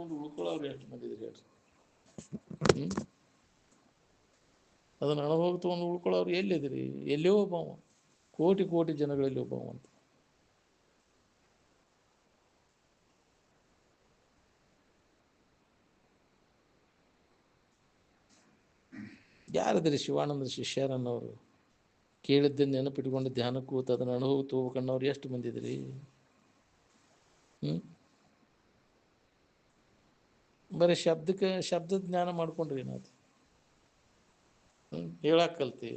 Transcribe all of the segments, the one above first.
ತೊಗೊಂಡು ಉಳ್ಕೊಳ್ಳೋರು ಎಷ್ಟು ಮಂದಿ ಇದ್ರಿ ಹೇಳ್ರಿ? ಅದನ್ನು ಅನುಭವ ತೊಗೊಂಡು ಉಳ್ಕೊಳ್ಳೋರು ಎಲ್ಲಿದ್ದೀರಿ? ಎಲ್ಲಿಯೋ ಒಬ್ಬವ, ಕೋಟಿ ಕೋಟಿ ಜನಗಳಲ್ಲಿ ಒಬ್ಬವ ಅಂತ. ಯಾರಿದ್ರಿ ಶಿವಾನಂದ ಶಿಷ್ಯರನ್ನವರು? ಕೇಳಿದ್ದನ್ನು ನೆನಪಿಟ್ಕೊಂಡು ಧ್ಯಾನ ಕೂತು ಅದನ್ನು ಅನುಭವ ತಗೋಬೇಕನ್ನೋರು ಎಷ್ಟು ಮಂದಿ ಇದ್ರಿ? ಬರೀ ಶಬ್ದದ ಜ್ಞಾನ ಮಾಡ್ಕೊಂಡ್ರಿ ಏನಾದ್ರು? ಹೇಳಕ್ಕೆ ಕಲ್ತಿ,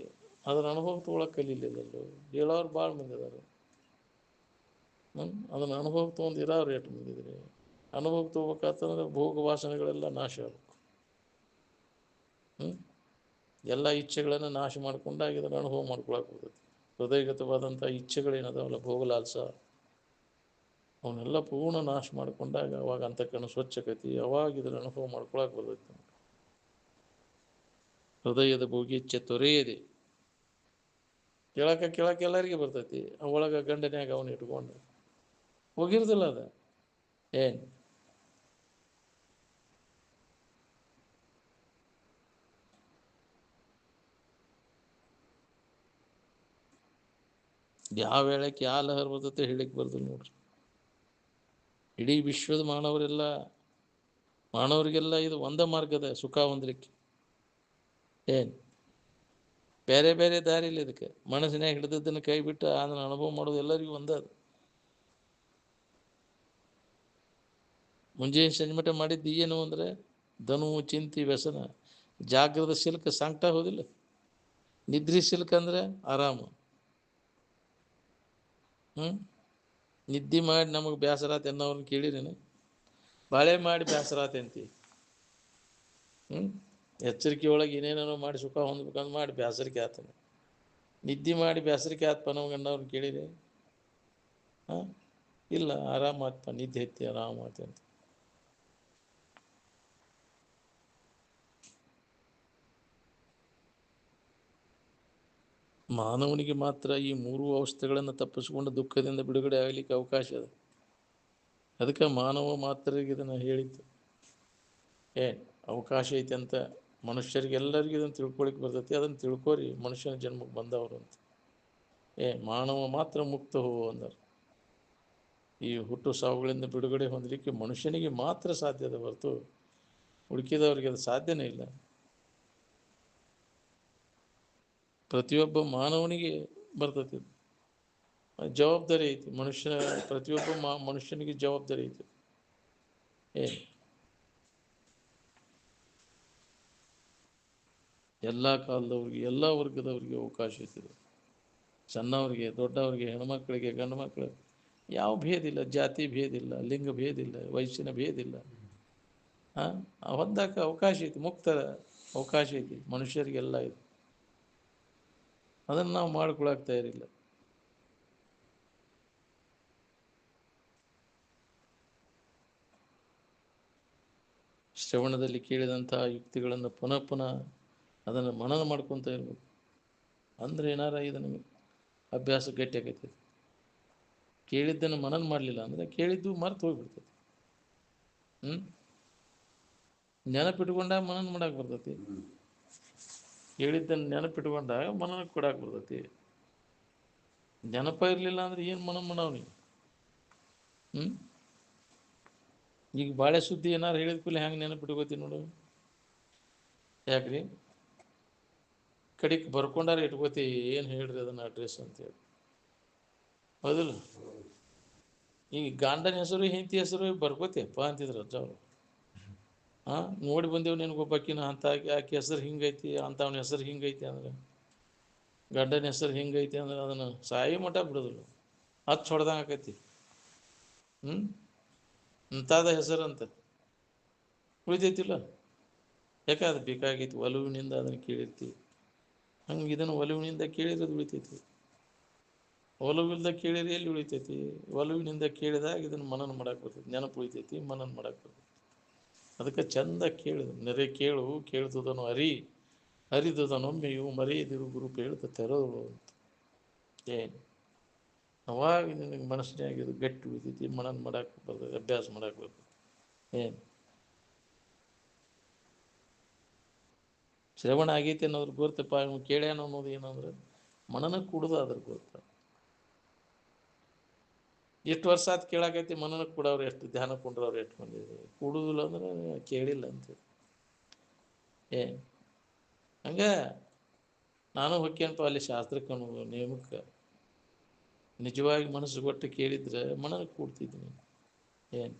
ಅದನ್ನ ಅನುಭವ ತೊಗೊಳಕ್ಕೆ ಕಲೀಲಿಲ್ಲಲ್ಲೋ. ಹೇಳೋರು ಭಾಳ ಮಂದಿ ಅದಾರ. ಅದನ್ನು ಅನುಭವ ತೊಗೊಂಡು ಇರೋರು ಎಷ್ಟು ಮಂದಿ ಇದ್ರಿ? ಅನುಭವ ತೊಗೋಬೇಕಾತಂದ್ರೆ ಭೋಗ ವಾಸನೆಗಳೆಲ್ಲ ನಾಶ ಆಗಬೇಕು. ಎಲ್ಲ ಇಚ್ಛೆಗಳನ್ನು ನಾಶ ಮಾಡ್ಕೊಂಡಾಗ ಇದನ್ನು ಅನುಭವ ಮಾಡ್ಕೊಳಕ್ಕೆ ಬರ್ತೈತಿ. ಹೃದಯಗತವಾದಂಥ ಇಚ್ಛೆಗಳೇನದಾವಲ್ಲ, ಭೋಗಲಾಲ್ಸ, ಅವನ್ನೆಲ್ಲ ಪೂರ್ಣ ನಾಶ ಮಾಡ್ಕೊಂಡಾಗ ಅವಾಗ ಅಂತಕ್ಕನ್ನು ಸ್ವಚ್ಛಕತಿ, ಅವಾಗ ಇದನ್ನು ಅನುಭವ ಮಾಡ್ಕೊಳಕ್ಕೆ ಬರ್ತೈತಿ. ಹೃದಯದ ಭೋಗಿಚ್ಛೆ ತೊರೆಯದೆ ಕೇಳಕ್ಕೆ ಎಲ್ಲರಿಗೆ ಬರ್ತೈತಿ. ಒಳಗೆ ಗಂಡನ್ಯಾಗ ಅವನು ಇಟ್ಕೊಂಡು ಹೋಗಿರೋದಿಲ್ಲ ಅದ ಏನು. ಯಾವ ವೇಳೆಗೆ ಯಾವ ಲಹರ್ ಬರ್ತೈತೆ ಹೇಳಿಕ್ಕೆ ಬರ್ದಿಲ್ಲ ನೋಡ್ರಿ. ಇಡೀ ವಿಶ್ವದ ಮಾನವರಿಗೆಲ್ಲ ಇದು ಒಂದೇ ಮಾರ್ಗದ ಸುಖ ಹೊಂದಲಿಕ್ಕೆ. ಏನು ಬೇರೆ ಬೇರೆ ದಾರಿ ಇಲ್ಲ ಇದಕ್ಕೆ. ಮನಸ್ಸಿನಾಗ ಹಿಡಿದದ್ದನ್ನು ಕೈ ಬಿಟ್ಟು ಅದನ್ನು ಅನುಭವ ಮಾಡೋದು ಎಲ್ಲರಿಗೂ ಒಂದೇ. ಅದು ಮುಂಜಾನೆ ಸಂಜೆ ಮಾಡಿದ್ದು ಏನು ಅಂದರೆ ಧನು ಚಿಂತಿ ವ್ಯಸನ. ಜಾಗ್ರದ ಸಿಲ್ಕ ಸಂಕಟ ಹೋದಿಲ್ಲ, ನಿದ್ರಿ ಸಿಲ್ಕ ಅಂದರೆ ಆರಾಮ. ನಿದ್ದೆ ಮಾಡಿ ನಮಗೆ ಬೇಸರಾತ ಅನ್ನೋರನ್ನ ಕೇಳಿರೇನು? ಬಾಳೆ ಮಾಡಿ ಬೇಸರಾತ ಅಂತಿ. ಎಚ್ಚರಿಕೆ ಒಳಗೆ ಏನೇನೋ ಮಾಡಿ ಸುಖ ಹೊಂದ್ಬೇಕಂದು ಮಾಡಿ ಬೇಸರಿಕೆ ಆತನ. ನಿದ್ದೆ ಮಾಡಿ ಬೇಸರಿಕೆ ಆತ್ಪ ನಮಗನ್ನೋರನ್ನ ಕೇಳಿರಿ? ಇಲ್ಲ, ಆರಾಮ ಆತ್ಪ, ನಿದ್ದೆ ಎತ್ತಿ ಆರಾಮ ಆತ ಅಂತ. ಮಾನವನಿಗೆ ಮಾತ್ರ ಈ ಮೂರು ಅವಸ್ಥೆಗಳನ್ನು ತಪ್ಪಿಸಿಕೊಂಡು ದುಃಖದಿಂದ ಬಿಡುಗಡೆ ಆಗಲಿಕ್ಕೆ ಅವಕಾಶ ಇದೆ. ಅದಕ್ಕೆ ಮಾನವ ಮಾತ್ರರಿಗೆ ಇದನ್ನು ಹೇಳಿತ್ತು. ಅವಕಾಶ ಐತೆ ಅಂತ ಮನುಷ್ಯರಿಗೆಲ್ಲರಿಗೂ ಇದನ್ನು ತಿಳ್ಕೊಳಿಕ್ಕೆ ಬರ್ತೈತಿ. ಅದನ್ನು ತಿಳ್ಕೊರಿ ಮನುಷ್ಯನ ಜನ್ಮಕ್ಕೆ ಬಂದವರು ಅಂತ. ಮಾನವ ಮಾತ್ರ ಮುಕ್ತ ಹೋಗು ಅಂದರು. ಈ ಹುಟ್ಟು ಸಾವುಗಳಿಂದ ಬಿಡುಗಡೆ ಹೊಂದಲಿಕ್ಕೆ ಮನುಷ್ಯನಿಗೆ ಮಾತ್ರ ಸಾಧ್ಯ ಇದೆ ಹೊರತು ಉಳಿಕಿದವರಿಗೆ ಅದು ಸಾಧ್ಯನೇ ಇಲ್ಲ. ಪ್ರತಿಯೊಬ್ಬ ಮಾನವನಿಗೆ ಬರ್ತೈತಿ, ಜವಾಬ್ದಾರಿ ಐತಿ. ಪ್ರತಿಯೊಬ್ಬ ಮನುಷ್ಯನಿಗೆ ಜವಾಬ್ದಾರಿ ಐತಿ. ಎಲ್ಲ ಕಾಲದವ್ರಿಗೆ, ಎಲ್ಲ ವರ್ಗದವ್ರಿಗೆ ಅವಕಾಶ ಐತಿದೆ. ಸಣ್ಣವ್ರಿಗೆ, ದೊಡ್ಡವ್ರಿಗೆ, ಹೆಣ್ಮಕ್ಳಿಗೆ, ಗಂಡು ಮಕ್ಕಳಿಗೆ ಯಾವ ಭೇದ ಇಲ್ಲ. ಜಾತಿ ಭೇದ ಇಲ್ಲ, ಲಿಂಗ ಭೇದ ಇಲ್ಲ, ವಯಸ್ಸಿನ ಭೇದ ಇಲ್ಲ. ಹೊಂದಕ್ಕೆ ಅವಕಾಶ ಐತಿ, ಮುಕ್ತ ಅವಕಾಶ ಐತಿ ಮನುಷ್ಯರಿಗೆಲ್ಲ ಇದೆ. ಅದನ್ನು ನಾವು ಮಾಡ್ಕೊಳಕ್ಕೆ ತಯಾರಿಲ್ಲ. ಶ್ರವಣದಲ್ಲಿ ಕೇಳಿದಂತಹ ಯುಕ್ತಿಗಳನ್ನು ಪುನಃ ಪುನಃ ಅದನ್ನು ಮನನ ಮಾಡ್ಕೊತ ಇರ್ಬೇಕು. ಅಂದರೆ ಏನಾರ ಇದು ನಮಗೆ ಅಭ್ಯಾಸ ಗಟ್ಟಿ ಆಗೈತಿ. ಕೇಳಿದ್ದನ್ನು ಮನನ ಮಾಡಲಿಲ್ಲ ಅಂದರೆ ಕೇಳಿದ್ದು ಮರೆತು ಹೋಗ್ಬಿಡ್ತೈತಿ. ನೆನಪಿಟ್ಕೊಂಡಾಗ ಮನನ ಮಾಡಕ್ಕೆ ಬರ್ತೈತಿ. ಕೇಳಿದ್ದನ್ನು ನೆನಪಿಟ್ಕೊಂಡಾಗ ಮನನಕ್ಕೆ ಕೊಡಕ್ಕೆ ಬರ್ತೈತಿ. ನೆನಪ ಇರಲಿಲ್ಲ ಅಂದ್ರೆ ಏನು ಮನನ ಮಾಡವ್ನಿ? ಈಗ ಬಾಳೆ ಸುದ್ದಿ ಏನಾರು ಹೇಳಿದ ಕೂಡಲೇ ಹೆಂಗೆ ನೆನಪಿಟ್ಕೋತೀನಿ ನೋಡು. ಯಾಕ್ರಿ? ಕಡಿಗೆ ಬರ್ಕೊಂಡಾರ ಇಟ್ಕೋತಿ, ಏನು ಹೇಳ್ರಿ ಅದನ್ನು ಅಡ್ರೆಸ್ ಅಂತೇಳಿ. ಹೌದಿಲ್ಲ? ಈಗ ಗಂಡನ ಹೆಸರು ಹೆಂಡತಿ ಹೆಸರು ಬರ್ಕೋತಿಯಪ್ಪ ಅಂತಿದ್ರು ಅಜ್ಜವ್ರು. ನೋಡಿ ಬಂದೇವು ನಿನಗೊಬ್ಬಾಕಿನ ಅಂತ ಆಕೆ ಹೆಸರು ಹಿಂಗೈತಿ, ಅಂಥವನ ಹೆಸರು ಹಿಂಗೈತಿ ಅಂದ್ರೆ, ಗಂಡನ ಹೆಸರು ಹಿಂಗೈತಿ ಅಂದ್ರೆ ಅದನ್ನು ಸಾಯಿ ಮಠ ಬಿಡೋದಿಲ್ಲ, ಹಚ್ಚ ಹೊಡೆದಂಗೆ ಆಕೈತಿ. ಇಂಥದ ಹೆಸರಂತ ಉಳಿತೈತಿಲ್ಲ. ಯಾಕೆ ಅದು ಬೇಕಾಗೈತಿ, ಒಲವಿನಿಂದ ಅದನ್ನು ಕೇಳಿರ್ತೀವಿ. ಹಂಗೆ ಇದನ್ನು ಒಲವಿನಿಂದ ಕೇಳಿರೋದು ಉಳಿತೈತಿ. ಒಲವಿಲ್ದ ಕೇಳಿದ್ರೆ ಎಲ್ಲಿ ಉಳಿತೈತಿ? ಒಲವಿನಿಂದ ಕೇಳಿದಾಗ ಇದನ್ನು ಮನನ ಮಾಡಕ್ಕೆ ಬರ್ತೈತಿ, ನೆನಪು ಉಳಿತೈತಿ, ಮನನ ಮಾಡಕ್ಕೆ ಬರ್ತೈತಿ. ಅದಕ್ಕೆ ಚಂದ ಕೇಳಿದ್ರು. ನೆರೆ ಕೇಳು ಕೇಳ್ತದನು ಅರಿದುದನೊಮ್ಮೆಯು ಮರೆಯದಿರು ಗುರು ಹೇಳ್ತ ತೆರೋಳು ಅಂತ. ಅವಾಗ ನಿನಗೆ ಮನಸ್ಸಿನಾಗ ಇದು ಗಟ್ಟಿ ಉಳಿತೈತಿ, ಮನನ ಮಾಡಕ್ಕೆ ಬರ್ತೈತಿ, ಅಭ್ಯಾಸ ಮಾಡಕ್ಕೆ ಬರ್ತೈತಿ. ಶ್ರವಣ ಆಗೈತಿ ಅನ್ನೋದ್ರ ಗುರುತಪ್ಪ ಇವ್ನು ಕೇಳ್ಯಾನ ಅನ್ನೋದು ಏನಂದ್ರೆ ಮನನ ಕೂಡುದು ಅದ್ರ ಗುರುತ. ಎಷ್ಟು ವರ್ಷ ಆತು ಕೇಳಾಕೈತಿ ಮನನ ಕೂಡವ್ರು ಎಷ್ಟು ಧ್ಯಾನ ಕೊಂಡ್ರವ್ರು ಎಷ್ಟು ಮಂದಿ ಕೂಡುದಿಲ್ಲ ಅಂದ್ರೆ ಕೇಳಿಲ್ಲ ಅಂತ ಏ ಹಂಗ ನಾನು ಹೊಕ್ಕೇನಪ್ಪ ಅಲ್ಲಿ ಶಾಸ್ತ್ರಕ್ಕೆ ಅನ್ನೋದು ನೇಮಕ್ಕೆ ನಿಜವಾಗಿ ಮನಸ್ಸು ಕೊಟ್ಟು ಕೇಳಿದ್ರೆ ಮನನ ಕೂಡ್ತಿದ್ದೀನಿ ಏನು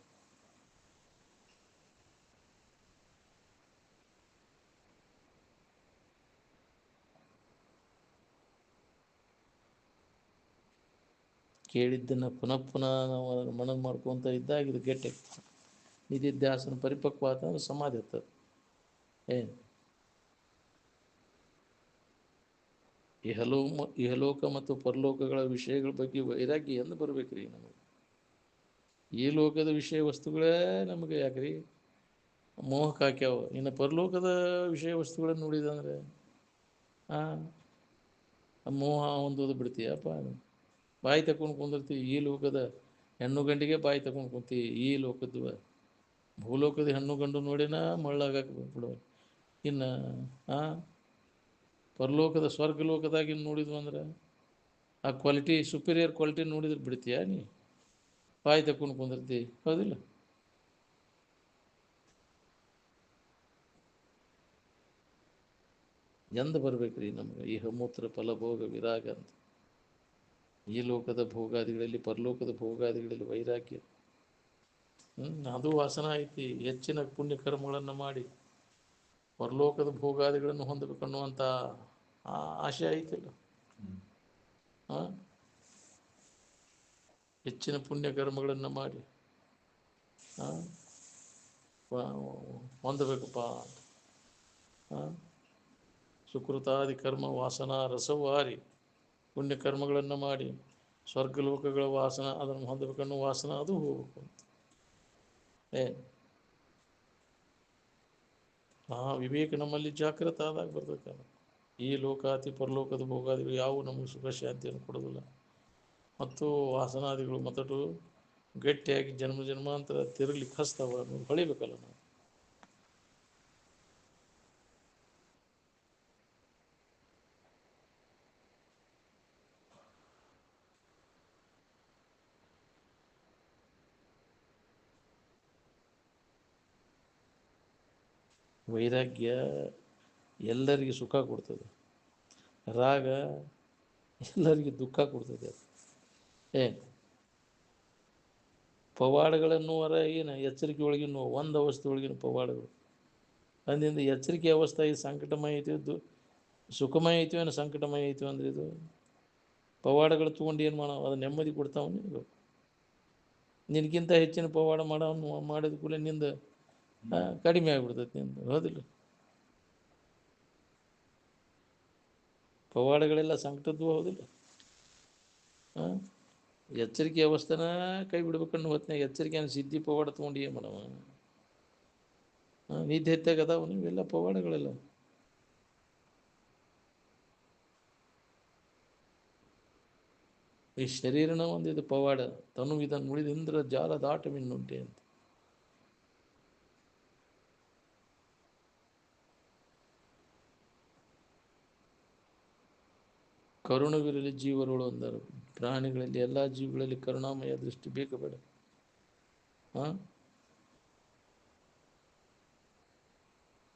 ಕೇಳಿದ್ದನ್ನು ಪುನಃ ಪುನಃ ನಾವು ಅದನ್ನು ಮನನ ಮಾಡ್ಕೊತ ಇದ್ದಾಗ ಇದು ಗಟ್ಟಿ ನಿಧಿಧ್ಯಾಸನ ಪರಿಪಕ್ವ ಆತಂದ್ರೆ ಸಮಾಧಿ ಆಗ್ತದೆ. ಏನು ಇಹಲೋಕ ಮತ್ತು ಪರಲೋಕಗಳ ವಿಷಯಗಳ ಬಗ್ಗೆ ವೈರಾಗ್ಯ ಎಂದು ಬರ್ಬೇಕ್ರಿ ನಮಗೆ. ಈ ಲೋಕದ ವಿಷಯ ವಸ್ತುಗಳೇ ನಮಗೆ ಯಾಕ್ರಿ ಮೋಹಕ್ಕೆ ಹಾಕ್ಯಾವ. ಇನ್ನು ಪರಲೋಕದ ವಿಷಯ ವಸ್ತುಗಳನ್ನು ನೋಡಿದಂದ್ರೆ ಮೋಹ ಹೊಂದೋದು ಬಿಡ್ತೀಯಪ್ಪ. ಬಾಯಿ ತಕೊಂಡು ಕುಂದಿರ್ತೀವಿ ಈ ಲೋಕದ ಹೆಣ್ಣು ಗಂಡಿಗೆ ಬಾಯಿ ತಗೊಂಡು ಕುಂತೀವಿ. ಈ ಲೋಕದ್ದು ಭೂಲೋಕದ ಹೆಣ್ಣು ಗಂಡು ನೋಡಿನ ಮಳ್ಳಾಗಕ್ಕೆ ಬಿಡುವ. ಇನ್ನು ಪರಲೋಕದ ಸ್ವರ್ಗ ಲೋಕದಾಗಿನ ನೋಡಿದ್ವು ಅಂದ್ರೆ ಆ ಕ್ವಾಲಿಟಿ ಸುಪೀರಿಯರ್ ಕ್ವಾಲಿಟಿ ನೋಡಿದ್ರೆ ಬಿಡ್ತೀಯ ನೀ ಬಾಯಿ ತಕೊಂಡು ಕುಂದಿರ್ತಿ ಹೌದಿಲ್ಲ. ಎಂದ ಬರ್ಬೇಕ್ರಿ ನಮ್ಗೆ ಈ ಮೂತ್ರ ಫಲಭೋಗ ವಿರಾಗ ಅಂತ. ಈ ಲೋಕದ ಭೋಗಾದಿಗಳಲ್ಲಿ ಪರಲೋಕದ ಭೋಗಾದಿಗಳಲ್ಲಿ ವೈರಾಗ್ಯ. ಅದು ವಾಸನ ಐತಿ. ಹೆಚ್ಚಿನ ಪುಣ್ಯ ಕರ್ಮಗಳನ್ನು ಮಾಡಿ ಪರಲೋಕದ ಭೋಗಾದಿಗಳನ್ನು ಹೊಂದಬೇಕನ್ನುವಂಥ ಆಶೆ ಐತಿಲ್ಲ. ಹೆಚ್ಚಿನ ಪುಣ್ಯ ಕರ್ಮಗಳನ್ನು ಮಾಡಿ ಹೊಂದಬೇಕಪ್ಪ. ಸುಕೃತಾದಿ ಕರ್ಮ ವಾಸನಾ ರಸವಾರಿ ಪುಣ್ಯ ಕರ್ಮಗಳನ್ನು ಮಾಡಿ ಸ್ವರ್ಗಲೋಕಗಳ ವಾಸನ ಅದನ್ನು ಹೊಂದಬೇಕನ್ನೋ ವಾಸನ ಅದು ಹೋಗ್ಬೇಕು ಅಂತ. ವಿವೇಕ ನಮ್ಮಲ್ಲಿ ಜಾಗೃತ ಆದಾಗ ಬರ್ತೈತೆ. ಈ ಲೋಕಾತಿ ಪರಲೋಕದ ಭೋಗಾದಿಗಳು ಯಾವುವು ನಮಗೆ ಸುಖ ಶಾಂತಿಯನ್ನು ಕೊಡೋದಿಲ್ಲ. ಮತ್ತು ವಾಸನಾದಿಗಳು ಮೊದಲು ಗಟ್ಟಿಯಾಗಿ ಜನ್ಮ ಜನ್ಮಾಂತರ ತಿರುಗಲಿ ಹಸ್ತಾವ ಹೊಳಿಬೇಕಲ್ಲ ನಾವು. ವೈರಾಗ್ಯ ಎಲ್ಲರಿಗೆ ಸುಖ ಕೊಡ್ತದೆ. ರಾಗ ಎಲ್ಲರಿಗೆ ದುಃಖ ಕೊಡ್ತದೆ. ಏನು ಪವಾಡಗಳನ್ನುವರ ಏನು ಎಚ್ಚರಿಕೆ ಒಳಗಿನ ಒಂದು ಅವಸ್ಥೆ ಒಳಗಿನ ಪವಾಡಗಳು ಅಂದಿಂದ ಎಚ್ಚರಿಕೆ ಅವಸ್ಥೆ ಇದು ಸಂಕಟಮಯ ಐತಿ ಸುಖಮಯ ಐತಿ ಏನೋ ಸಂಕಟಮಯ ಐತಿ ಅಂದ್ರೆ ಇದು ಪವಾಡಗಳು ತೊಗೊಂಡು ಏನು ಮಾಡೋ ಅದು ನೆಮ್ಮದಿ ಕೊಡ್ತಾವ ನಿನಗೆ. ನಿನಗಿಂತ ಹೆಚ್ಚಿನ ಪವಾಡ ಮಾಡಿದ ಕೂಡಲೇ ನಿಂದ ಕಡಿಮೆ ಆಗಿಬಿಡ್ತೈತಿ ನಿಂದು ಹೌದಿಲ್ಲ. ಪವಾಡಗಳೆಲ್ಲ ಸಂಕಟದ್ದು ಹೌದಿಲ್ಲ. ಎಚ್ಚರಿಕೆ ಅವಸ್ಥೆನ ಕೈ ಬಿಡ್ಬೇಕನ್ನೋ ಹೊತ್ತಿನಾಗ ಎಚ್ಚರಿಕೆಯನ್ನು ಸಿದ್ಧಿ ಪವಾಡ ತೊಗೊಂಡು ಏನು ಮಾಡವ. ನಿದ್ದೆ ಎತ್ತಾಗ ಅದಾವ ನೀವೆಲ್ಲ ಪವಾಡಗಳೆಲ್ಲ. ಈ ಶರೀರನ ಒಂದು ಇದು ಪವಾಡ ತನು ಇದನ್ನು ಉಳಿದಿಂದ್ರ ಜಾಲ ದಾಟ ಮಿನ್ನುಂಟೆ ಅಂತ. ಕರುಣವಿರಲಿ ಜೀವರುಳು ಅಂದರು. ಪ್ರಾಣಿಗಳಲ್ಲಿ ಎಲ್ಲ ಜೀವಿಗಳಲ್ಲಿ ಕರುಣಾಮಯ ದೃಷ್ಟಿ ಬೇಕು ಬೇಡ.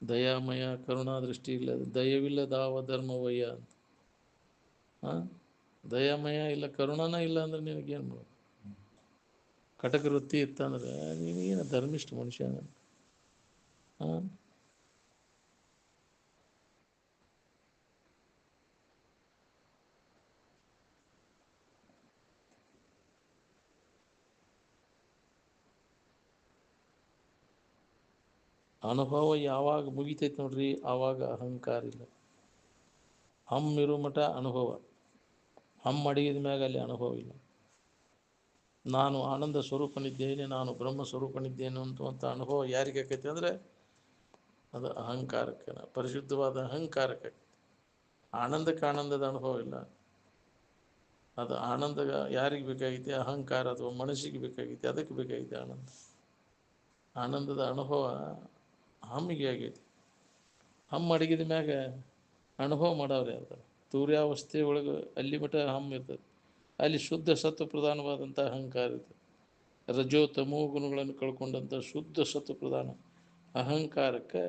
ದಯಾಮಯ ಕರುಣಾ ದೃಷ್ಟಿ ಇಲ್ಲ ದಯವಿಲ್ಲದಾವ ಧರ್ಮವಯ್ಯ ಅಂತ. ದಯಾಮಯ ಇಲ್ಲ ಕರುಣಾನ ಇಲ್ಲ ಅಂದ್ರೆ ನಿನಗೇನು ಮಾಡೋದು. ಕಟಕ ವೃತ್ತಿ ಇತ್ತಂದ್ರೆ ನೀನೇನು ಧರ್ಮಿಷ್ಠ ಮನುಷ್ಯ. ಅನುಭವ ಯಾವಾಗ ಮುಗಿತೈತೆ ನೋಡ್ರಿ ಆವಾಗ ಅಹಂಕಾರ ಇಲ್ಲ. ಹಮ್ಮಿರೋ ಮಠ ಅನುಭವ. ಅಡಗಿದ ಮ್ಯಾಗ ಅಲ್ಲಿ ಅನುಭವ ಇಲ್ಲ. ನಾನು ಆನಂದ ಸ್ವರೂಪನಿದ್ದೇನೆ ನಾನು ಬ್ರಹ್ಮ ಸ್ವರೂಪನಿದ್ದೇನೆ ಅಂತ ಅನುಭವ ಯಾರಿಗೆ ಆಕೈತಿ ಅಂದರೆ ಅದು ಅಹಂಕಾರಕ್ಕೆ ಪರಿಶುದ್ಧವಾದ ಅಹಂಕಾರಕ್ಕೆ. ಆನಂದಕ್ಕೆ ಆನಂದದ ಅನುಭವ ಇಲ್ಲ. ಅದು ಆನಂದ ಯಾರಿಗೆ ಬೇಕಾಗೈತಿ ಅಹಂಕಾರ ಅಥವಾ ಮನಸ್ಸಿಗೆ ಬೇಕಾಗೈತಿ ಅದಕ್ಕೆ ಬೇಕಾಗೈತಿ ಆನಂದ. ಆನಂದದ ಅನುಭವ ಹಮ್ಮಿಗೆ ಆಗೈತಿ. ಹಮ್ಮ ಅಡಗಿದ ಮ್ಯಾಗ ಅನುಭವ ಮಾಡವ್ರು ಯಾರ್ದಾರ ತೂರ್ಯಾವಸ್ಥೆ ಒಳಗೆ ಅಲ್ಲಿ ಮಠ ಹಮ್ಮ ಇರ್ತದೆ. ಅಲ್ಲಿ ಶುದ್ಧ ಸತ್ವ ಪ್ರಧಾನವಾದಂಥ ಅಹಂಕಾರ ಇರ್ತದೆ. ರಜೋ ತಮೋ ಗುಣಗಳನ್ನು ಕಳ್ಕೊಂಡಂಥ ಶುದ್ಧ ಸತ್ವ ಪ್ರಧಾನ ಅಹಂಕಾರಕ್ಕೆ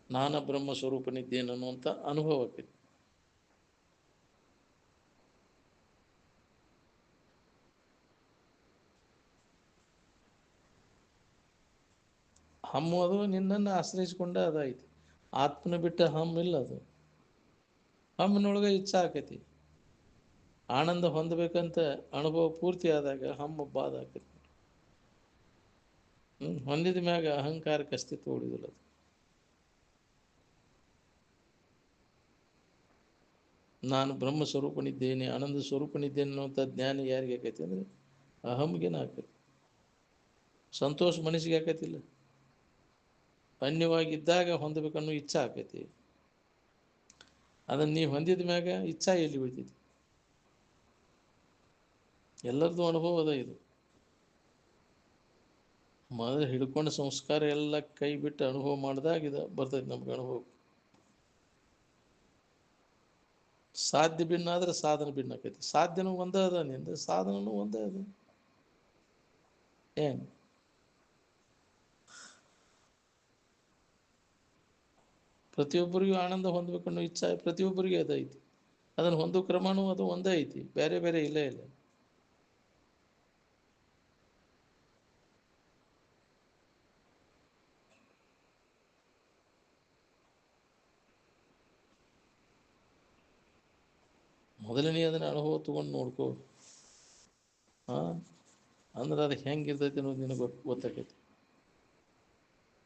ನಾನ ಬ್ರಹ್ಮ ಸ್ವರೂಪನಿದ್ದೇನೆ ಅನ್ನುವಂಥ ಅನುಭವ ಆಕೈತಿ. ಹಮ್ಮು ಅದು ನಿನ್ನನ್ನು ಆಶ್ರಯಿಸಿಕೊಂಡ ಅದಾಯ್ತು. ಆತ್ಮನ ಬಿಟ್ಟ ಹಮ್ಮಿಲ್ಲ. ಅದು ಹಮ್ಮಿನೊಳಗೆ ಇಚ್ಛಾ ಆಕೈತಿ. ಆನಂದ ಹೊಂದಬೇಕಂತ ಅನುಭವ ಪೂರ್ತಿ ಆದಾಗ ಹಮ್ಮು ಬಾದ ಆಕೈತಿ. ಹೊಂದಿದ ಮ್ಯಾಗ ಅಹಂಕಾರಕ್ಕೆ ಅಸ್ತಿತ್ವ ಉಳಿದಿಲ್ಲ. ಅದು ನಾನು ಬ್ರಹ್ಮ ಸ್ವರೂಪನಿದ್ದೇನೆ, ಆನಂದ ಸ್ವರೂಪನಿದ್ದೇನೆ ಅನ್ನುವಂಥ ಜ್ಞಾನ ಯಾರಿಗೆ ಆಕೈತಿ ಅಂದರೆ ಅಹಮ್ಗೇನ ಆಕೈತಿ. ಸಂತೋಷ ಮನಸ್ಸಿಗೆ ಆಕೈತಿಲ್ಲ. ಅನ್ಯವಾಗಿದ್ದಾಗ ಹೊಂದಬೇಕನ್ನೋ ಇಚ್ಛಾ ಆಕೈತಿ. ಅದನ್ನು ನೀವು ಹೊಂದಿದ ಮ್ಯಾಗ ಇಚ್ಛಾ ಎಲ್ಲಿ ಉಳಿತೈತಿ? ಎಲ್ಲರದು ಅನುಭವ ಅದ. ಇದು ಮೊದಲು ಹಿಡ್ಕೊಂಡು ಸಂಸ್ಕಾರ ಎಲ್ಲ ಕೈ ಬಿಟ್ಟು ಅನುಭವ ಮಾಡಿದಾಗ ಇದು ಬರ್ತೈತಿ ನಮ್ಗೆ ಅನುಭವ. ಸಾಧ್ಯ ಭಿನ್ನ ಆದರೆ ಸಾಧನ ಭಿನ್ನ ಆಕೈತಿ. ಸಾಧ್ಯನೂ ಒಂದೇ ಅದ ನಿಂದ, ಸಾಧನನೂ ಒಂದೇ ಅದ. ಏನು ಪ್ರತಿಯೊಬ್ಬರಿಗೂ ಆನಂದ ಹೊಂದಬೇಕನ್ನೋ ಇಚ್ಛೆ ಪ್ರತಿಯೊಬ್ಬರಿಗೆ ಅದೈತಿ. ಅದನ್ನು ಹೊಂದೋ ಕ್ರಮನೂ ಅದು ಒಂದೇ ಐತಿ, ಬೇರೆ ಬೇರೆ ಇಲ್ಲೇ ಇಲ್ಲ. ಮೊದಲನೇ ಅದನ್ನ ಅನುಭವ ತಗೊಂಡು ನೋಡ್ಕೋ. ಅಂದ್ರೆ ಅದು ಹೆಂಗಿರ್ತೈತಿ ಅನ್ನೋದು ನಿನಗೆ ಗೊತ್ತಾಕೈತಿ.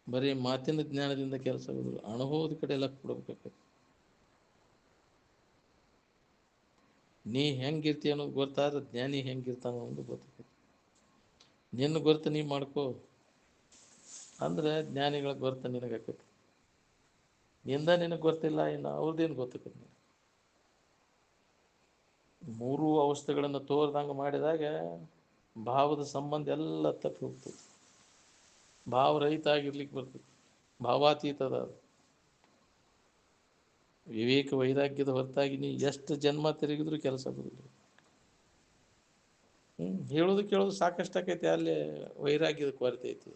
ಬರೀ ಮಾತಿನ ಜ್ಞಾನದಿಂದ ಕೆಲಸ ಆಗೋದಿಲ್ಲ, ಅನುಭವದ ಕಡೆ ಎಲ್ಲ ಕೊಡಬೇಕಾಗೈತಿ. ನೀ ಹೆಂಗಿರ್ತಿ ಅನ್ನೋದು ಗೊತ್ತಾದ್ರೆ ಜ್ಞಾನಿ ಹೆಂಗಿರ್ತಾನ ಅನ್ನೋದು ಗೊತ್ತಾಕೈತಿ. ನಿನ್ನ ಗೊತ್ತು ನೀ ಮಾಡ್ಕೋ ಅಂದ್ರೆ ಜ್ಞಾನಿಗಳ ಗೊತ್ತು ನಿನಗಾಕೈತಿ. ನಿಂದ ನಿನಗೆ ಗೊತ್ತಿಲ್ಲ, ಇನ್ನು ಅವ್ರದ್ದೇನು ಗೊತ್ತಾಕೈತಿ. ಮೂರು ಅವಸ್ಥೆಗಳನ್ನು ತೋರ್ದಂಗೆ ಮಾಡಿದಾಗ ಭಾವದ ಸಂಬಂಧ ಎಲ್ಲ ತಪ್ಪಿ ಹೋಗ್ತದೆ. ಭಾವರಹಿತ ಆಗಿರ್ಲಿಕ್ಕೆ ಬರ್ತದೆ. ಭಾವಾತೀತದ ಅದು. ವಿವೇಕ ವೈರಾಗ್ಯದ ಹೊರತಾಗಿ ನೀ ಎಷ್ಟು ಜನ್ಮ ತಿರುಗಿದ್ರೂ ಕೆಲಸ ಬರೋದಿಲ್ಲ. ಹೇಳೋದು ಕೇಳೋದು ಸಾಕಷ್ಟು ಆಕೈತಿ, ಅಲ್ಲಿ ವೈರಾಗ್ಯದ ಕೊರತೆ ಐತಿ.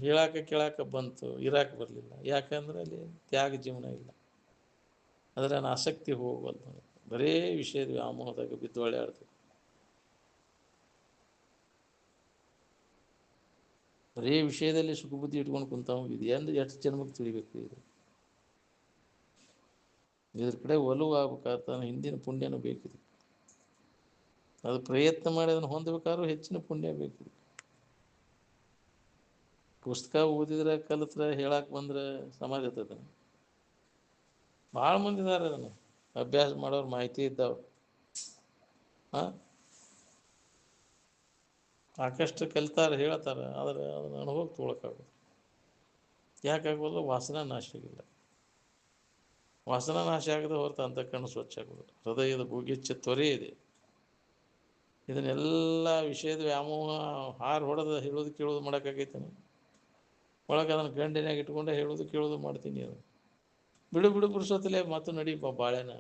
ಹೇಳಾಕ ಕೇಳಾಕ ಬಂತು, ಇರಾಕ ಬರಲಿಲ್ಲ. ಯಾಕಂದ್ರೆ ಅಲ್ಲಿ ತ್ಯಾಗ ಜೀವನ ಇಲ್ಲ. ಅದರ ಆಸಕ್ತಿ ಹೋಗಲ್ಲ. ಬರೇ ವಿಷಯದ ವ್ಯಾಮೋಹದಾಗ ಬಿದ್ದೊಳ್ಳೆ ಆಡ್ತದೆ. ಬರೇ ವಿಷಯದಲ್ಲಿ ಸುಖ ಬುದ್ಧಿ ಇಟ್ಕೊಂಡು ಕುಂತಾವ. ಇದು ಎಂದು ಎಷ್ಟು ಜನ್ಮಕ್ಕೆ ತಿಳಿಬೇಕು. ಇದ್ರ ಕಡೆ ಒಲವು ಆಗ್ಬೇಕಾದ್ರೆ ಹಿಂದಿನ ಪುಣ್ಯನೂ ಬೇಕಿದೆ. ಅದು ಪ್ರಯತ್ನ ಮಾಡಿ ಅದನ್ನು ಹೊಂದಬೇಕಾದ್ರೂ ಹೆಚ್ಚಿನ ಪುಣ್ಯ ಬೇಕಿದೆ. ಪುಸ್ತಕ ಓದಿದ್ರೆ ಕಲಿತ್ರೆ ಹೇಳಕ್ಕೆ ಬಂದ್ರೆ ಸಮಾಜ ಇರ್ತದೆ. ಭಾಳ ಮಂದಿ ಇದ್ದಾರೆ ಅದನ್ನು ಅಭ್ಯಾಸ ಮಾಡೋರು, ಮಾಹಿತಿ ಇದ್ದಾವೆ. ಸಾಕಷ್ಟು ಕಲಿತಾರೆ, ಹೇಳ್ತಾರೆ, ಆದರೆ ಅದನ್ನು ಅನುಭವಕ್ಕೆ ತೊಗೊಳಕ್ಕಾಗೋದು. ಯಾಕಾಗೋದು? ವಾಸನಾ ನಾಶ ಆಗಿಲ್ಲ. ವಾಸನಾ ನಾಶ ಆಗದೆ ಹೊರತು ಅಂತಃಕರಣ ಸ್ವಚ್ಛ ಆಗೋದು. ಹೃದಯದ ಭೂಗಿಚ್ಚ ತ್ವರೆ ಇದೆ. ಇದನ್ನೆಲ್ಲ ವಿಷಯದ ವ್ಯಾಮೋಹ ಹಾರು ಹೊಡೆದು ಹೇಳೋದು ಕೇಳೋದು ಮಾಡೋಕ್ಕಾಗೈತೆ. ಒಳಗೆ ಅದನ್ನು ಗಂಡಿನಾಗ ಇಟ್ಕೊಂಡೆ ಹೇಳೋದು ಕೇಳೋದು ಮಾಡ್ತೀನಿ. ಅದು ಬಿಡು ಬಿಡು ಪುರುಷೋತ್ತಲೇ ಮತ್ತು ನಡಿ ಬಾಳೆನ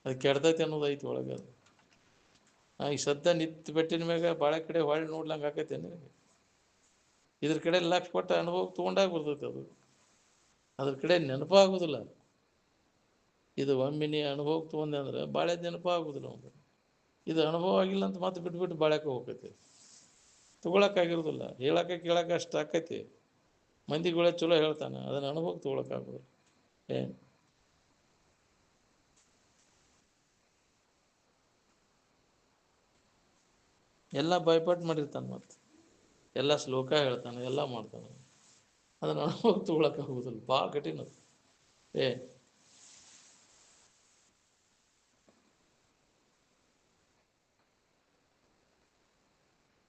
ಅದು ಕೆಡ್ತೈತೆ ಅನ್ನೋದು ಐತಿ ಒಳಗೆ. ಅದು ಈ ಸದ್ಯ ನಿಂತು ಬೆಟ್ಟಿನ ಮ್ಯಾಗ ಬಾಳೆ ಕಡೆ ಹೊಳ್ಳಿ ನೋಡ್ಲಂಗೆ ಆಕೈತೆ ನಿನಗೆ. ಇದ್ರ ಕಡೆ ಲಕ್ಷ ಕೊಟ್ಟು ಅನುಭವ ತೊಗೊಂಡಾಗ ಬರ್ತೈತೆ. ಅದು ಅದ್ರ ಕಡೆ ನೆನಪಾಗೋದಿಲ್ಲ. ಇದು ಒಮ್ಮೆ ನೀ ಅನುಭವಕ್ಕೆ ತೊಗೊಂಡೆ ಅಂದ್ರೆ ಬಾಳೆ ನೆನಪು ಆಗೋದಿಲ್ಲ ಒಂದು. ಇದು ಅನುಭವ ಆಗಿಲ್ಲ ಅಂತ ಮತ್ತೆ ಬಿಟ್ಬಿಟ್ಟು ಬಾಳೆಕ ಹೋಗ್ತೈತಿ. ತೊಗೊಳಕ್ಕಾಗಿರೋದಿಲ್ಲ. ಹೇಳಕ್ಕೆ ಕೇಳಕ್ಕೆ ಅಷ್ಟು ಆಕೈತಿ. ಮಂದಿಗಳೇ ಚಲೋ ಹೇಳ್ತಾನೆ, ಅದನ್ನು ಅನುಭವಕ್ಕೆ ತೊಗೊಳಕ್ಕಾಗೋದಿಲ್ಲ. ಏನು ಎಲ್ಲ ಭಯಪಟ್ಟು ಮಾಡಿರ್ತಾನೆ. ಮತ್ತು ಎಲ್ಲ ಶ್ಲೋಕ ಹೇಳ್ತಾನೆ, ಎಲ್ಲ ಮಾಡ್ತಾನೆ. ಅದನ್ನು ಅನುಭವಕ್ಕೆ ತೊಗೊಳಕ್ಕಾಗೋದಿಲ್ಲ. ಭಾಳ ಕಠಿಣ ಅದು.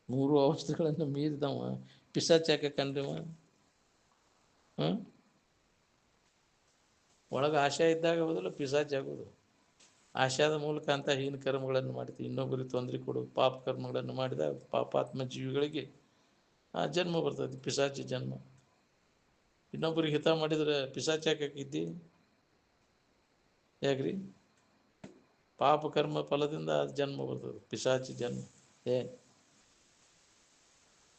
ಮೂರು ಅವಸ್ಥೆಗಳನ್ನು ಮೀರಿದವ ಪಿಶಾಚಾಕ ಕಂಡ್ರಿವ. ಒಳಗೆ ಆಶೆ ಇದ್ದಾಗ ಹೋದಲ್ಲ ಪಿಶಾಚಿ ಆಗೋದು. ಆಶಾದ ಮೂಲಕ ಅಂತ ಹೀನ ಕರ್ಮಗಳನ್ನು ಮಾಡ್ತೀವಿ. ಇನ್ನೊಬ್ಬರಿಗೆ ತೊಂದರೆ ಕೊಡು ಪಾಪ ಕರ್ಮಗಳನ್ನು ಮಾಡಿದಾಗ ಪಾಪಾತ್ಮ ಜೀವಿಗಳಿಗೆ ಆ ಜನ್ಮ ಬರ್ತದೆ, ಪಿಶಾಚಿ ಜನ್ಮ. ಇನ್ನೊಬ್ಬರಿಗೆ ಹಿತ ಮಾಡಿದ್ರೆ ಪಿಶಾಚಿ ಹಾಕಿದ್ದಿ? ಯಾಕ್ರಿ? ಪಾಪ ಕರ್ಮ ಫಲದಿಂದ ಅದು ಜನ್ಮ ಬರ್ತದೆ, ಪಿಶಾಚಿ ಜನ್ಮ.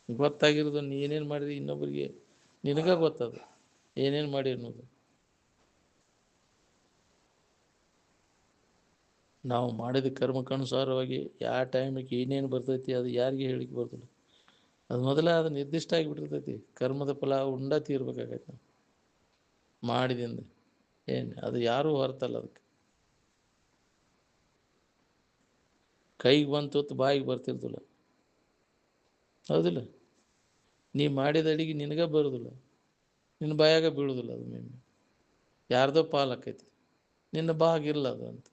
ಗೊತ್ತಾಗಿರೋದು ನೀ ಏನೇನು ಮಾಡಿದ್ರಿ ಇನ್ನೊಬ್ಬರಿಗೆ ನಿನಗ ಗೊತ್ತದು ಏನೇನು ಮಾಡಿ ಅನ್ನೋದು. ನಾವು ಮಾಡಿದ ಕರ್ಮಕ್ಕನುಸಾರವಾಗಿ ಯಾವ ಟೈಮಿಗೆ ಏನೇನು ಬರ್ತೈತಿ ಅದು ಯಾರಿಗೆ ಹೇಳಿಕೆ ಬರ್ತದೆ. ಅದು ಮೊದಲೇ ಅದು ನಿರ್ದಿಷ್ಟ ಆಗಿಬಿಟ್ಟಿರ್ತೈತಿ. ಕರ್ಮದ ಫಲ ಉಂಡ ತೀರ್ಬೇಕಾಗೈತೆ ನಾವು ಮಾಡಿದಿಂದ. ಅದು ಯಾರೂ ಹೊರತಲ್ಲ. ಅದಕ್ಕೆ ಕೈಗೆ ಬಂತು ಹೊತ್ತು ಬಾಯಿಗೆ ಬರ್ತಿರ್ತಿಲ್ಲ. ಹೌದಿಲ್ಲ? ನೀ ಮಾಡಿದ ಅಡಿಗೆ ನಿನಗೆ ಬರೋದಿಲ್ಲ, ನಿನ್ನ ಬಾಯಾಗ ಬೀಳೋದಿಲ್ಲ. ಅದು ಮೇಲೆ ಯಾರ್ದೋ ಪಾಲಕ್ಕೈತಿ, ನಿನ್ನ ಬಾಗಿಲ್ಲ ಅದು ಅಂತ.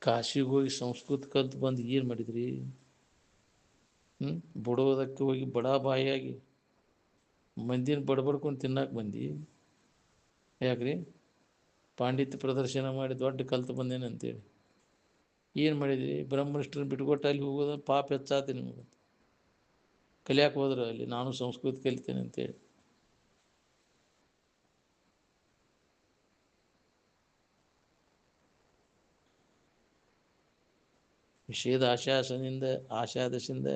ಕಾಶಿಗೆ ಹೋಗಿ ಸಂಸ್ಕೃತ ಕಲ್ತು ಬಂದು ಏನು ಮಾಡಿದ್ರಿ? ಬಡೋದಕ್ಕೆ ಹೋಗಿ ಬಡಾ ಬಾಯಿಯಾಗಿ ಮಂದಿನ ಬಡಬಡ್ಕೊಂಡು ತಿನ್ನಕ್ಕೆ ಬಂದು ಯಾಕ್ರಿ? ಪಾಂಡಿತ್ಯ ಪ್ರದರ್ಶನ ಮಾಡಿ ದೊಡ್ಡ ಕಲ್ತು ಬಂದೇನೆ ಅಂತೇಳಿ ಏನು ಮಾಡಿದ್ರಿ? ಬ್ರಹ್ಮನಿಷ್ಠರನ್ನ ಬಿಟ್ಕೊಟ್ಟು ಅಲ್ಲಿ ಹೋಗೋದು ಪಾಪ ಹೆಚ್ಚಾತಿ ನಿಮಗೆ. ಕಲಿಯಾಕೆ ಹೋದ್ರೆ ಅಲ್ಲಿ ನಾನು ಸಂಸ್ಕೃತ ಕಲಿತೇನೆ ಅಂತೇಳಿ. ವಿಷಯದ ಆಶಾದಶಿಂದ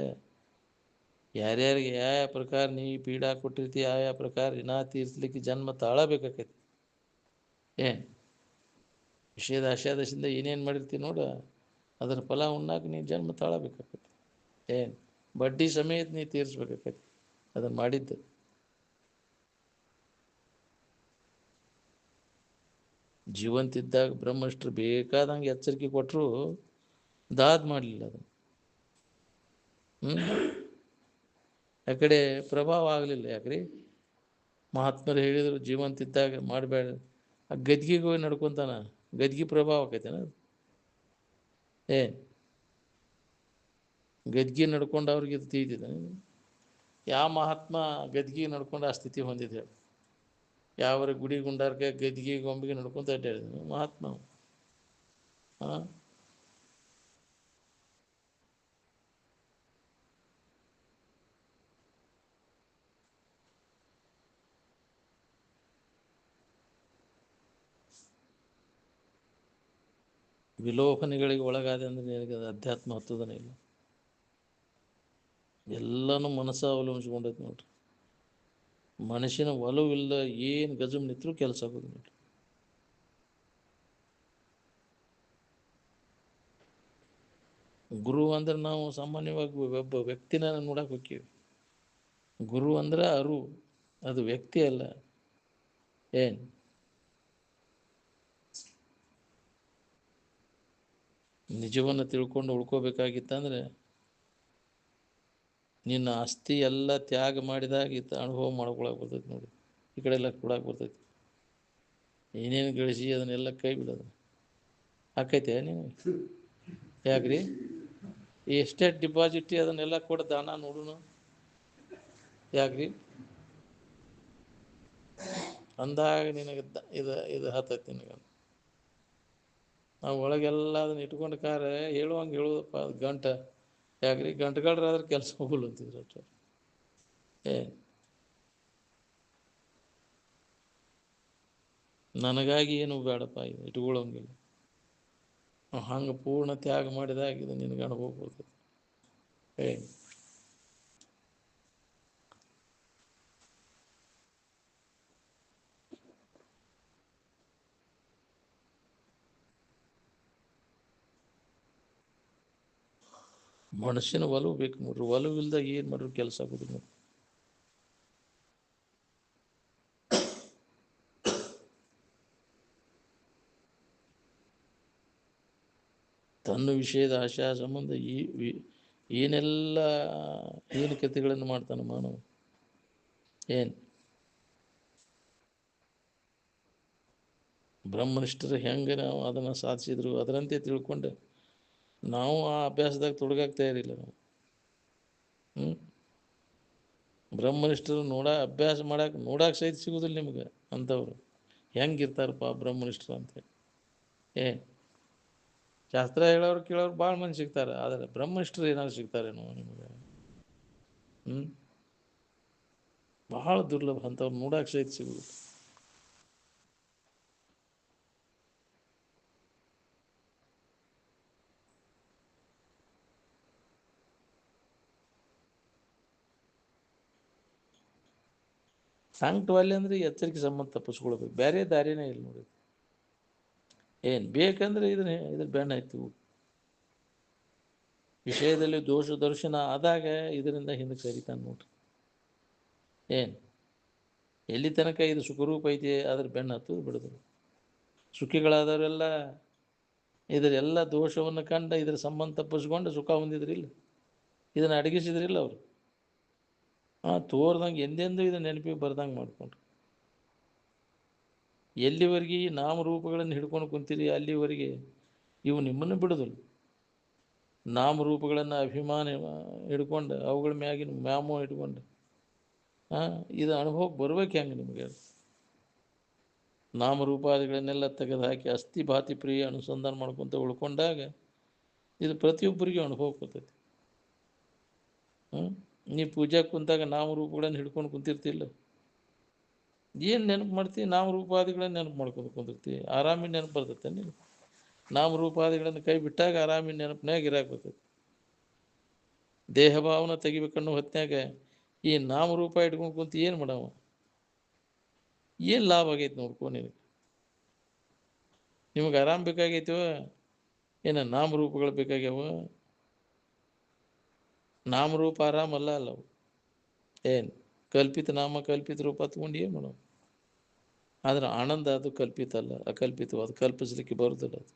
ಯಾರ್ಯಾರಿಗೆ ಯಾವ ಪ್ರಕಾರ ನೀ ಪೀಡಾ ಕೊಟ್ಟಿರ್ತಿ ಯಾವ ಪ್ರಕಾರ ಋಣ ತೀರಿಸ್ಲಿಕ್ಕೆ ಜನ್ಮ ತಾಳಬೇಕಾಕೈತಿ. ವಿಷಯದ ಆಶಾದಶಿಂದ ಏನೇನು ಮಾಡಿರ್ತೀವಿ ನೋಡು, ಅದರ ಫಲ ಉಣ್ಣಾಕ ನೀ ಜನ್ಮ ತಾಳಬೇಕಾಕೈತಿ. ಬಡ್ಡಿ ಸಮೇತ ನೀ ತೀರಿಸ್ಬೇಕಾಕೈತಿ ಅದನ್ನು ಮಾಡಿದ್ದು. ಜೀವಂತಿದ್ದಾಗ ಬ್ರಹ್ಮನಿಷ್ಠರು ಬೇಕಾದಂಗೆ ಎಚ್ಚರಿಕೆ ಕೊಟ್ಟರು ದಾದ್ ಮಾಡಲಿಲ್ಲ. ಅದು ಆ ಕಡೆ ಪ್ರಭಾವ ಆಗಲಿಲ್ಲ. ಯಾಕ್ರಿ? ಮಹಾತ್ಮರು ಹೇಳಿದರು ಜೀವಂತಿದ್ದಾಗ ಮಾಡಬೇಡ. ಆ ಗದ್ಗಿಗೆ ಹೋಗಿ ನಡ್ಕೊತಾನ, ಗದ್ಗಿ ಪ್ರಭಾವ ಆಕೈತೇನ? ಗದ್ಗಿ ನಡ್ಕೊಂಡು ಅವ್ರಿಗೆ ಇದು ತಿಳಿದಿದೆ? ಯಾವ ಮಹಾತ್ಮ ಗದ್ಗಿ ನಡ್ಕೊಂಡು ಆ ಸ್ಥಿತಿ ಹೊಂದಿದೆ? ಯಾವ ಗುಡಿ ಗುಂಡಾರ್ಗೆ ಗದ್ಗಿ ಗೊಂಬಿಗೆ ನಡ್ಕೊತ ಅಡ್ಡಾಡಿದ ಮಹಾತ್ಮ? ವಿಲೋಪನೆಗಳಿಗೆ ಒಳಗಾದೆ ಅಂದರೆ ನಿನಗೆ ಅಧ್ಯಾತ್ಮ ಹತ್ತದನೇ ಇಲ್ಲ. ಎಲ್ಲನೂ ಮನಸ್ಸು ಅವಲಂಬಿಸ್ಕೊಂಡೈತಿ ನೋಡ್ರಿ. ಮನುಷ್ಯನ ಒಲವಿಲ್ಲ ಏನು ಗಜಮ್ ನಿಂತರೂ ಕೆಲಸ ಆಗೋದು ನೋಡ್ರಿ. ಗುರು ಅಂದ್ರೆ ನಾವು ಸಾಮಾನ್ಯವಾಗಿ ಒಬ್ಬ ವ್ಯಕ್ತಿನ ನೋಡಕ್ಕೆ ಹೋಗ್ತೀವಿ. ಗುರು ಅಂದ್ರೆ ಅದು ವ್ಯಕ್ತಿ ಅಲ್ಲ. ನಿಜವನ್ನು ತಿಳ್ಕೊಂಡು ಉಳ್ಕೋಬೇಕಾಗಿತ್ತಂದ್ರೆ ನಿನ್ನ ಆಸ್ತಿ ಎಲ್ಲ ತ್ಯಾಗ ಮಾಡಿದಾಗ ಇತ್ತು ಅನುಭವ ಮಾಡ್ಕೊಳಕ್ಕೆ ಬರ್ತೈತಿ ನೋಡಿ. ಈ ಕಡೆ ಎಲ್ಲ ಕೊಡಕ್ಕೆ ಬರ್ತೈತಿ. ಏನೇನು ಗಳಿಸಿ ಅದನ್ನೆಲ್ಲ ಕೈ ಬಿಡೋದು ಆಕೈತೆ ನೀವು. ಯಾಕ್ರಿ? ಎಷ್ಟೇ ಡಿಪಾಸಿಟ್ ಅದನ್ನೆಲ್ಲ ಕೊಡ ದಾನ ನೋಡುನು. ಯಾಕ್ರಿ? ಅಂದಾಗ ನಿನಗೆ ಇದು ಹತ್ತೈತಿ ನಿನಗೆ. ನಾವು ಒಳಗೆಲ್ಲ ಅದನ್ನ ಇಟ್ಕೊಂಡು ಹೇಳುವಂಗೆ ಹೇಳೋದಪ್ಪ ಅದು ಗಂಟ. ಯಾಕ್ರಿ? ಗಂಟುಗಳಾದ್ರೆ ಕೆಲಸ ಹೋಗಲ್ಲ ಅಂತಿದ್ರು ಅಷ್ಟೇ. ನನಗಾಗಿ ಏನು ಬೇಡಪ್ಪ, ಇದು ಇಟ್ಕೊಳ್ಳೋಂಗಿಲ್ಲ. ಹಂಗೆ ಪೂರ್ಣ ತ್ಯಾಗ ಮಾಡಿದಾಗ ಇದು ನಿನಗೆ ಅನುಭವ ಬರ್ತದೆ. ಮನುಷ್ಯನ ಒಲವು ಬೇಕು ನೋಡ್ರಿ. ಒಲವಿಲ್ದ ಏನು ಮಾಡ್ರಿ ಕೆಲಸ ಆಗೋದು ನೋಡಿ. ತನ್ನ ವಿಷಯದ ಆಶಾ ಸಂಬಂಧ ಏನೆಲ್ಲ ಕಥೆಗಳನ್ನು ಮಾಡ್ತಾನೆ ಮಾನವ. ಬ್ರಹ್ಮನಿಷ್ಠರು ಹೆಂಗೆ ನಾವು ಅದನ್ನು ಸಾಧಿಸಿದ್ರು ಅದರಂತೆ ತಿಳ್ಕೊಂಡು ನಾವು ಆ ಅಭ್ಯಾಸದಾಗ ತೊಡಗಕ್ಕೆ ತಯಾರಿಲ್ಲ ನಾವು. ಬ್ರಹ್ಮನಿಷ್ಠರು ಅಭ್ಯಾಸ ಮಾಡಕ್ಕೆ ನೋಡಕ್ಕೆ ಸಹಿತ ಸಿಗೋದಿಲ್ಲ ನಿಮ್ಗೆ ಅಂಥವ್ರು. ಹೆಂಗಿರ್ತಾರಪ್ಪ ಬ್ರಹ್ಮನಿಷ್ಠರು ಅಂತೇಳಿ. ಏ ಶಾಸ್ತ್ರ ಹೇಳೋರು ಕೇಳೋರು ಭಾಳ ಮಂದಿ ಸಿಗ್ತಾರೆ, ಆದರೆ ಬ್ರಹ್ಮನಿಷ್ಠರು ಏನಾದ್ರು ಸಿಗ್ತಾರೇನೋ ನಿಮಗೆ? ಬಹಳ ದುರ್ಲಭ, ಅಂಥವ್ರು ನೋಡಕ್ಕೆ ಸಹಿತ ಸಿಗುವುದು. ಸಾಂಕ್ಟವಲ್ಲಿ ಅಂದರೆ ಎಚ್ಚರಿಕೆ ಸಂಬಂಧ ತಪ್ಪಿಸ್ಕೊಳ್ಬೇಕು, ಬೇರೆ ದಾರಿನೇ ಇಲ್ಲ ನೋಡಿ. ಏನು ಬೇಕಂದ್ರೆ ಇದ್ರ ಬೆಣ್ಣ ಆಯ್ತು. ವಿಷಯದಲ್ಲಿ ದೋಷ ದರ್ಶನ ಆದಾಗ ಇದರಿಂದ ಹಿಂದಕ್ಕೆ ಸರಿತಾನೆ ನೋಡ್ರಿ. ಏನು ಎಲ್ಲಿ ತನಕ ಇದು ಸುಖರೂಪ ಐತಿ ಅದ್ರ ಬೆನ್ನು ಹತ್ತೋದು ಬಿಡೋದು. ಸುಖಿಗಳಾದವರೆಲ್ಲ ಇದರೆಲ್ಲ ದೋಷವನ್ನು ಕಂಡು ಇದ್ರ ಸಂಬಂಧ ತಪ್ಪಿಸ್ಕೊಂಡು ಸುಖ ಹೊಂದಿದ್ರಿಲ್ಲ, ಇದನ್ನು ಅಡಗಿಸಿದ್ರಿಲ್ಲ ಅವರು. ತೋರ್ದಂಗೆ ಎಂದೆಂದೂ ಇದನ್ನು ನೆನಪಿಗೆ ಬರ್ದಂಗೆ ಮಾಡಿಕೊಂಡ್ರು. ಎಲ್ಲಿವರೆಗೆ ಈ ನಾಮರೂಪಗಳನ್ನು ಹಿಡ್ಕೊಂಡು ಕುಂತೀರಿ ಅಲ್ಲಿವರೆಗೆ ಇವು ನಿಮ್ಮನ್ನು ಬಿಡೋದಿಲ್ಲ. ನಾಮರೂಪಗಳನ್ನು ಅಭಿಮಾನ ಹಿಡ್ಕೊಂಡು ಅವುಗಳ ಮ್ಯಾಗಿನ ವ್ಯಾಮೋಹ ಇಟ್ಕೊಂಡು ಇದು ಅನುಭವಕ್ಕೆ ಬರ್ಬೇಕು ಹೆಂಗೆ ನಿಮಗೆ? ನಾಮರೂಪಾದಿಗಳನ್ನೆಲ್ಲ ತೆಗೆದು ಹಾಕಿ ಅಸ್ಥಿ ಭಾತಿ ಪ್ರಿಯ ಅನುಸಂಧಾನ ಮಾಡ್ಕೊತ ಉಳ್ಕೊಂಡಾಗ ಇದು ಪ್ರತಿಯೊಬ್ಬರಿಗೂ ಅನುಭವಕ್ಕೆ ಬರ್ತೈತಿ. ನೀ ಪೂಜೆ ಕುಂತಾಗ ನಾಮರೂಪಗಳನ್ನು ಹಿಡ್ಕೊಂಡು ಕುಂತಿರ್ತಿಲ್ಲ, ಏನು ನೆನಪು ಮಾಡ್ತೀವಿ? ನಾಮರೂಪಾದಿಗಳನ್ನು ನೆನಪು ಮಾಡ್ಕೊಂಡು ಕುಂದಿರ್ತೀವಿ, ಆರಾಮಿನ ನೆನಪು ಬರ್ತೈತೆ ನೀನು. ನಾಮರೂಪಾದಿಗಳನ್ನು ಕೈ ಬಿಟ್ಟಾಗ ಆರಾಮಿನ ನೆನಪಿನಾಗ ಇರಾಕ್ ಬರ್ತೈತಿ. ದೇಹ ಭಾವನ ತೆಗಿಬೇಕನ್ನೋ ಹೊತ್ನ್ಯಾಗ ಈ ನಾಮರೂಪ ಇಟ್ಕೊಂಡು ಕುಂತು ಏನು ಮಾಡವ? ಏನು ಲಾಭ ಆಗೈತೆ ನೋಡ್ಕೊ ನಿನಗೆ? ನಿಮಗೆ ಆರಾಮ್ ಬೇಕಾಗೈತವ ಏನು ನಾಮರೂಪಗಳು ಬೇಕಾಗ್ಯಾವ? ನಾಮರೂಪ ಆರಾಮಲ್ಲ ಅಲ್ಲವು. ಏನು ಕಲ್ಪಿತ ನಾಮ ಕಲ್ಪಿತ ರೂಪ ತಗೊಂಡು ಏನು ಮಾಡೋ? ಆದ್ರೆ ಆನಂದ ಅದು ಕಲ್ಪಿತ ಅಲ್ಲ, ಅಕಲ್ಪಿತವು. ಅದು ಕಲ್ಪಿಸ್ಲಿಕ್ಕೆ ಬರುದಿಲ್ಲ. ಅದು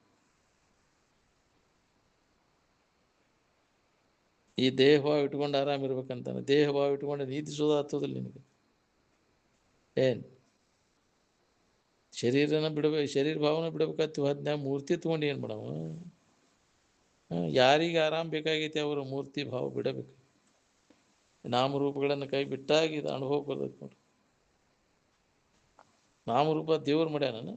ಈ ದೇಹ ಭಾವ ಇಟ್ಕೊಂಡು ಆರಾಮಿರ್ಬೇಕಂತಾನೆ. ದೇಹ ಭಾವ ಇಟ್ಕೊಂಡು ನೀತಿಸೋದು ಆಗ್ತದಿಲ್ಲ ನಿನಗೆ. ಏನು ಶರೀರನ ಬಿಡಬೇಕು, ಶರೀರ ಭಾವನ ಬಿಡಬೇಕಾಗ್ತೀವಿ. ಅದನ್ನ ಮೂರ್ತಿ ತೊಗೊಂಡು ಏನು ಮಾಡವ? ಯಾರಿಗೆ ಆರಾಮ್ ಬೇಕಾಗೈತಿ ಅವರು ಮೂರ್ತಿ ಭಾವ ಬಿಡಬೇಕು. ನಾಮರೂಪಗಳನ್ನು ಕೈ ಬಿಟ್ಟಾಗ ಇದು ಅನುಭವ ಬರ್ತೈತೆ ನೋಡ್ರಿ. ನಾಮರೂಪ ದೇವ್ರ ಮಾಡ್ಯಾನ,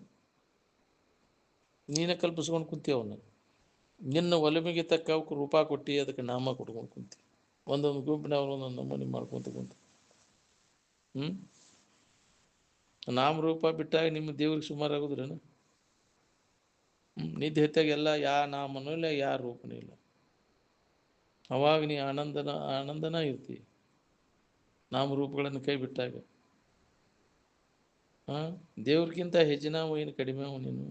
ನೀನೇ ಕಲ್ಪಿಸ್ಕೊಂಡು ಕುಂತೀವಿ ಅವನ್ನ. ನಿನ್ನ ಒಲಮೆಗೆ ತಕ್ಕ ಅವಕ್ಕೆ ರೂಪ ಕೊಟ್ಟು ಅದಕ್ಕೆ ನಾಮ ಕೊಟ್ಕೊಂಡು ಕುಂತೀವಿ. ಒಂದೊಂದು ಗುಂಪಿನವ್ರು ಒಂದೊಂದು ನಮೂನಿ ಮಾಡ್ಕೊತ ಕುಂತ. ನಾಮರೂಪ ಬಿಟ್ಟಾಗ ನಿಮ್ಮ ದೇವ್ರಿಗೆ ಸುಮಾರು ಆಗೋದ್ರೇನು? ನಿದ್ದೆ ಹೊತ್ತಾಗ ಎಲ್ಲ ಯಾ ನಾಮನೂ ಇಲ್ಲ, ಯಾ ರೂಪನೂ ಇಲ್ಲ. ಅವಾಗ ನೀ ಆನಂದನ ಇರ್ತಿ ನಾಮರೂಪಗಳನ್ನು ಕೈ ಬಿಟ್ಟಾಗ. ದೇವ್ರಿಗಿಂತ ಹೆಚ್ಚಿನವು ಏನು ಕಡಿಮೆ ಅವು ನೀನು?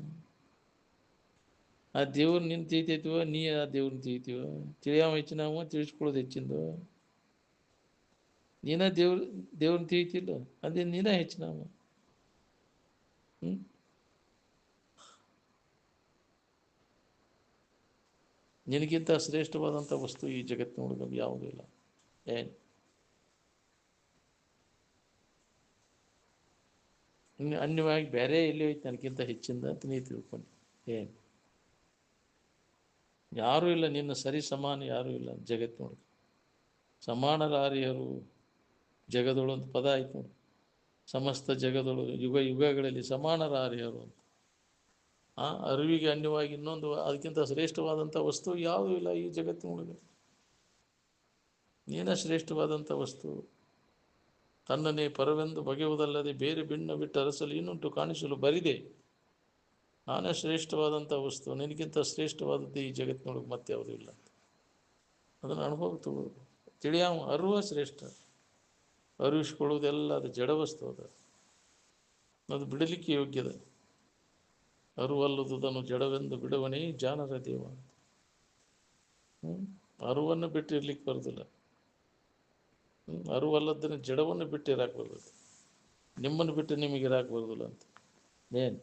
ಆ ದೇವ್ರು ನಿನ್ನ ತಿಳಿತೈತಿವ, ನೀ ಆ ದೇವ್ರನ್ನ ತಿಳಿತೀವ? ತಿಳಿಯವ ಹೆಚ್ಚಿನವ, ತಿಳಿಸ್ಕೊಳ್ಳೋದು ಹೆಚ್ಚಿಂದು. ನೀನ ದೇವ್ರನ್ನ ತಿಳಿತಿಲ್ಲ, ಅದೇ ನೀನ ಹೆಚ್ಚಿನವ. ನಿನಗಿಂತ ಶ್ರೇಷ್ಠವಾದಂಥ ವಸ್ತು ಈ ಜಗತ್ತಿನೊಳಗೆ ಯಾವುದೂ ಇಲ್ಲ. ಏನು ಅನ್ಯವಾಗಿ ಬೇರೆ ಎಲ್ಲಿ ಹೋಯ್ತು ನನಗಿಂತ ಹೆಚ್ಚಿಂದ ಅಂತ ನೀ ತಿಳ್ಕೊಂಡು? ಏನು ಯಾರೂ ಇಲ್ಲ ನಿನ್ನ ಸರಿ ಸಮಾನ, ಯಾರೂ ಇಲ್ಲ ಜಗತ್ತಿನೊಳಗೆ. ಸಮಾನರಾರಿಯರು ಜಗದೊಳು ಅಂತ ಪದ ಆಯ್ತು ನೋಡಿ. ಸಮಸ್ತ ಜಗದೊಳು ಯುಗ ಯುಗಗಳಲ್ಲಿ ಸಮಾನರಾರಿಯರು ಅಂತ. ಅರಿವಿಗೆ ಅನ್ಯವಾಗಿ ಇನ್ನೊಂದು ಅದಕ್ಕಿಂತ ಶ್ರೇಷ್ಠವಾದಂಥ ವಸ್ತು ಯಾವುದೂ ಇಲ್ಲ ಈ ಜಗತ್ತಿನೊಳಗೆ. ನೀನ ಶ್ರೇಷ್ಠವಾದಂಥ ವಸ್ತು. ತನ್ನನ್ನೇ ಪರವೆಂದು ಬಗೆಯುವುದಲ್ಲದೆ ಬೇರೆ ಭಿನ್ನ ಬಿಟ್ಟು ಅರಸಲು ಇನ್ನುಂಟು ಕಾಣಿಸಲು ಬರಿದೆ. ನಾನೇ ಶ್ರೇಷ್ಠವಾದಂಥ ವಸ್ತು, ನಿನಗಿಂತ ಶ್ರೇಷ್ಠವಾದದ್ದು ಈ ಜಗತ್ತಿನೊಳಗೆ ಮತ್ತೆ ಯಾವುದೂ ಇಲ್ಲ. ಅದನ್ನು ಅನುಭವ ತಗೊಳ್ಳೋದು. ತಿಳಿಯಾವ ಅರಿವ ಶ್ರೇಷ್ಠ. ಅರಿವಿಸ್ಕೊಳ್ಳುವುದೆಲ್ಲ ಅದು ಜಡ ವಸ್ತು. ಅದು ಬಿಡಲಿಕ್ಕೆ ಯೋಗ್ಯದ. ಅರುವಲ್ಲದುದನ್ನು ಜಡವೆಂದು ಬಿಡುವನೇ ಜಾನರ ದೇವ. ಅರುವನ್ನು ಬಿಟ್ಟಿರ್ಲಿಕ್ಕೆ ಬರೋದಿಲ್ಲ. ಅರುವಲ್ಲದನ್ನು ಜಡವನ್ನು ಬಿಟ್ಟು ಇರಾಕ್ ಬರ್ತದೆ. ನಿಮ್ಮನ್ನು ಬಿಟ್ಟು ನಿಮಗೆ ಇರಾಕ್ ಬರೋದಿಲ್ಲ ಅಂತ. ಏನು